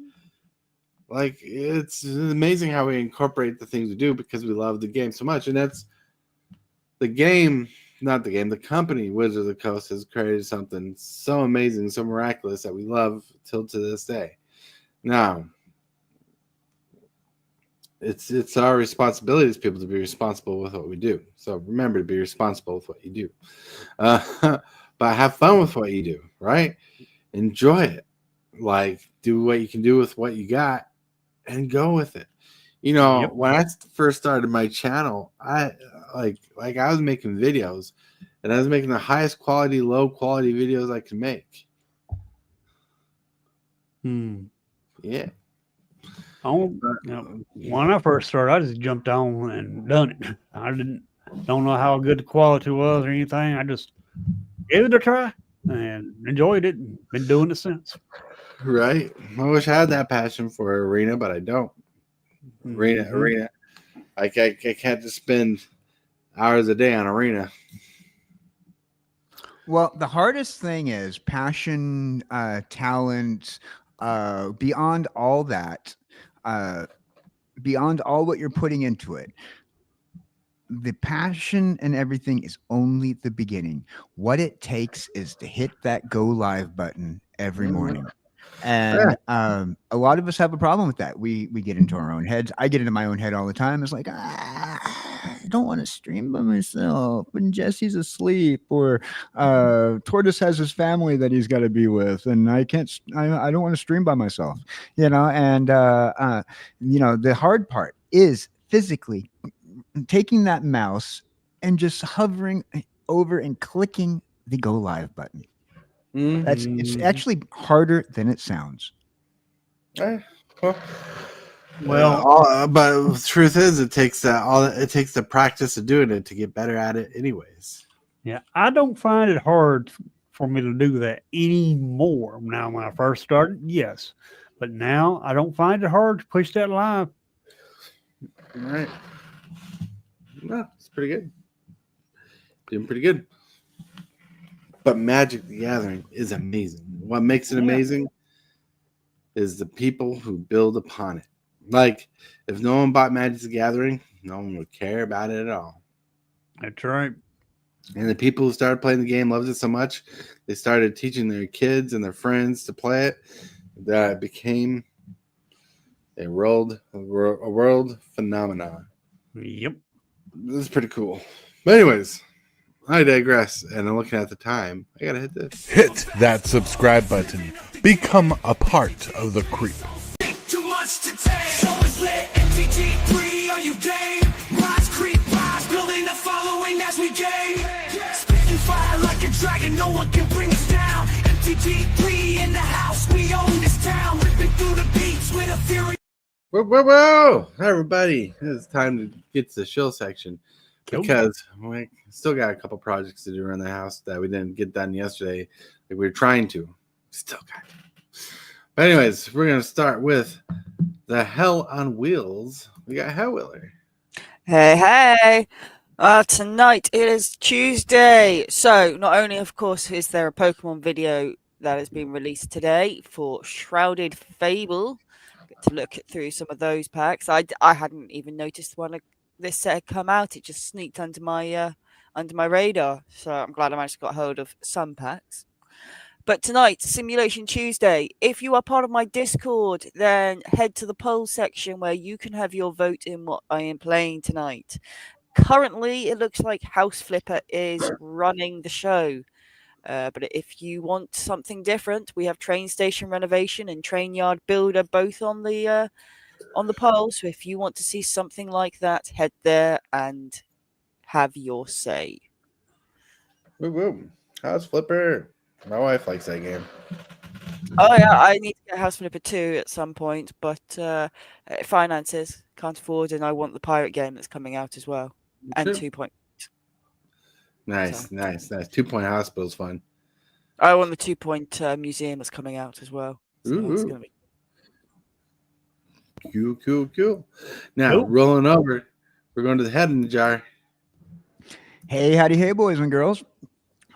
it's amazing how we incorporate the things we do because we love the game so much. And that's the game not the game, the company Wizards of the Coast has created something so amazing, so miraculous that we love till to this day. Now, it's our responsibility as people to be responsible with what we do. So remember to be responsible with what you do. But have fun with what you do, right? Enjoy it. Like, do what you can do with what you got and go with it. You know, Yep. when I first started my channel, I was making videos, and I was making the highest quality, low quality videos I could make. Yeah. When I first started, I just jumped on and done it. I don't know how good the quality was or anything. I just gave it a try and enjoyed it and been doing it since. Right. I wish I had that passion for arena, but I don't. Arena. I can't just spend hours a day on arena. Well, the hardest thing is passion, talent, beyond all that, beyond all what you're putting into it. The passion and everything is only the beginning. What it takes is to hit that go live button every morning. And a lot of us have a problem with that. We get into our own heads. I get into my own head all the time. It's like, I don't want to stream by myself when Jesse's asleep, or Tortoise has his family that he's got to be with, and I can't. I don't want to stream by myself, you know. And you know, the hard part is physically taking that mouse and just hovering over and clicking the go live button. It's actually harder than it sounds. Well, Well, but the truth is, it takes the practice of doing it to get better at it, anyways. yeah, I don't find it hard for me to do that anymore. Now, when I first started, yes, but now I don't find it hard to push that live. All right. No, it's pretty good. Doing pretty good. But Magic the Gathering is amazing. What makes it amazing is the people who build upon it. Like, if no one bought Magic the Gathering, no one would care about it at all. That's right. And the people who started playing the game loved it so much, they started teaching their kids and their friends to play it, that it became a world phenomenon. Yep. This is pretty cool. But anyways, I digress, and I'm looking at the time. I gotta hit this. Hit that subscribe button. Become a part of the creep. Too much to take. Show is lit. MTG 3, are you game? Rise, creep, rise. Building a following as we gain. Spitting fire like a dragon. No one can bring us down. MTG 3 in the house. We own this town. Ripping through the beats with a fury. Whoa. Hi, everybody. It's time to get to the shill section. Because we still got a couple projects to do around the house that we didn't get done yesterday. Like we were trying to. Still got it. But anyways, we're going to start with the Hell on Wheels. We got Hell Wheeler. Hey. Tonight it is Tuesday. So not only, of course, is there a Pokemon video that has been released today for Shrouded Fable. Get to look through some of those packs. I hadn't even noticed one this set had come out. It just sneaked under my radar, so I'm glad I managed to get hold of some packs. But tonight, Simulation Tuesday. If you are part of my Discord, then head to the poll section where you can have your vote in what I am playing tonight. Currently, it looks like House Flipper is running the show. But if you want something different, we have Train Station Renovation and Train Yard Builder both on the poll. So if you want to see something like that, head there and have your say. Woo. House Flipper. My wife likes that game. Oh yeah, I need to get House Flipper 2 at some point, but finances, can't afford, and I want the pirate game that's coming out as well. And 2 Point. Nice. 2 Point Hospital's fun. I want the 2 Point museum that's coming out as well. So it's gonna be Cool. Now, rolling over, we're going to the head in the jar. Hey, howdy, hey, boys and girls.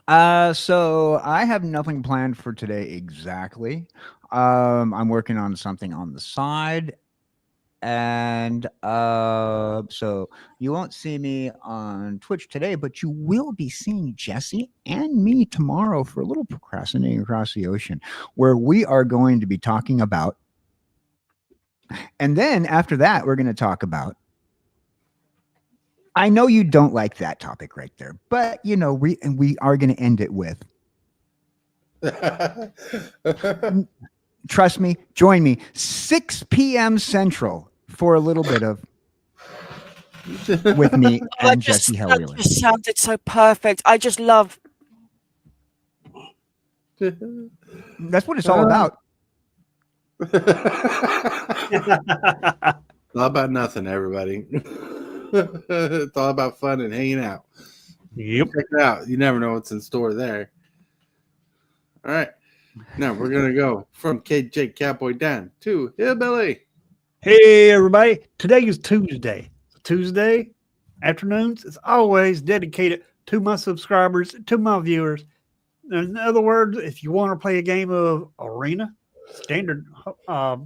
So I have nothing planned for today exactly. I'm working on something on the side. And so you won't see me on Twitch today, but you will be seeing Jesse and me tomorrow for a little procrastinating across the ocean, where we are going to be talking about, and then after that, we're going to talk about, I know you don't like that topic right there, but we are going to end it with, trust me, join me, 6 p.m. Central for a little bit of with me and Jesse Hellwheeler. That just sounded so perfect. I just love. That's what it's all about. It's all about nothing, everybody. It's all about fun and hanging out. Yep. Check it out. You never know what's in store there. All right. Now we're going to go from KJ Cowboy down to Hillbilly. Hey, everybody. Today is Tuesday. Tuesday afternoons is always dedicated to my subscribers, to my viewers. In other words, if you want to play a game of Arena, standard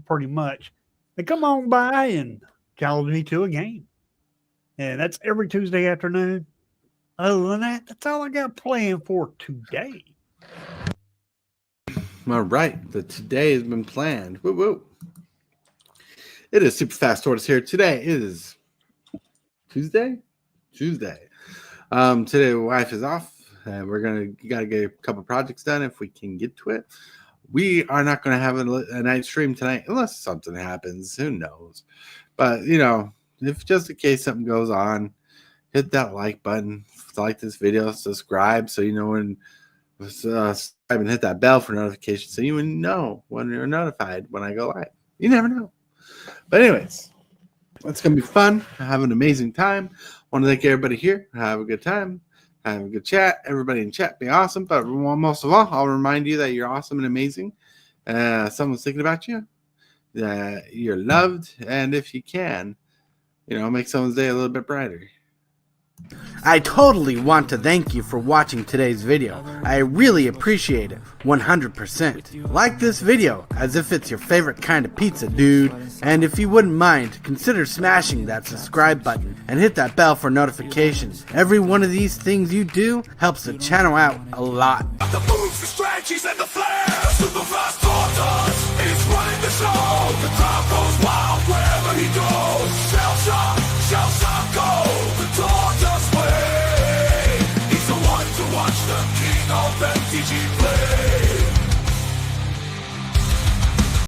pretty much, then come on by and challenge me to a game. And that's every Tuesday afternoon. Other than that, that's all I got planned for today. All right. The today has been planned. Woo woo. It is Super Fast Tortoise here. Today is Tuesday. Today, my wife is off, and gotta get a couple projects done if we can get to it. We are not going to have a night stream tonight unless something happens. Who knows? But if just in case something goes on, hit that like button, like this video, subscribe, so you know when. Subscribe and hit that bell for notifications, so you know when you're notified when I go live. You never know. But anyways, it's gonna be fun. Have an amazing time. Want to thank everybody here. Have a good time. Have a good chat. Everybody in chat, be awesome. But most of all, I'll remind you that you're awesome and amazing. Someone's thinking about you. That you're loved, and if you can, make someone's day a little bit brighter. I totally want to thank you for watching today's video. I really appreciate it, 100%. Like this video as if it's your favorite kind of pizza, dude. And if you wouldn't mind, consider smashing that subscribe button and hit that bell for notifications. Every one of these things you do helps the channel out a lot. The moves, the strategies, and the flair.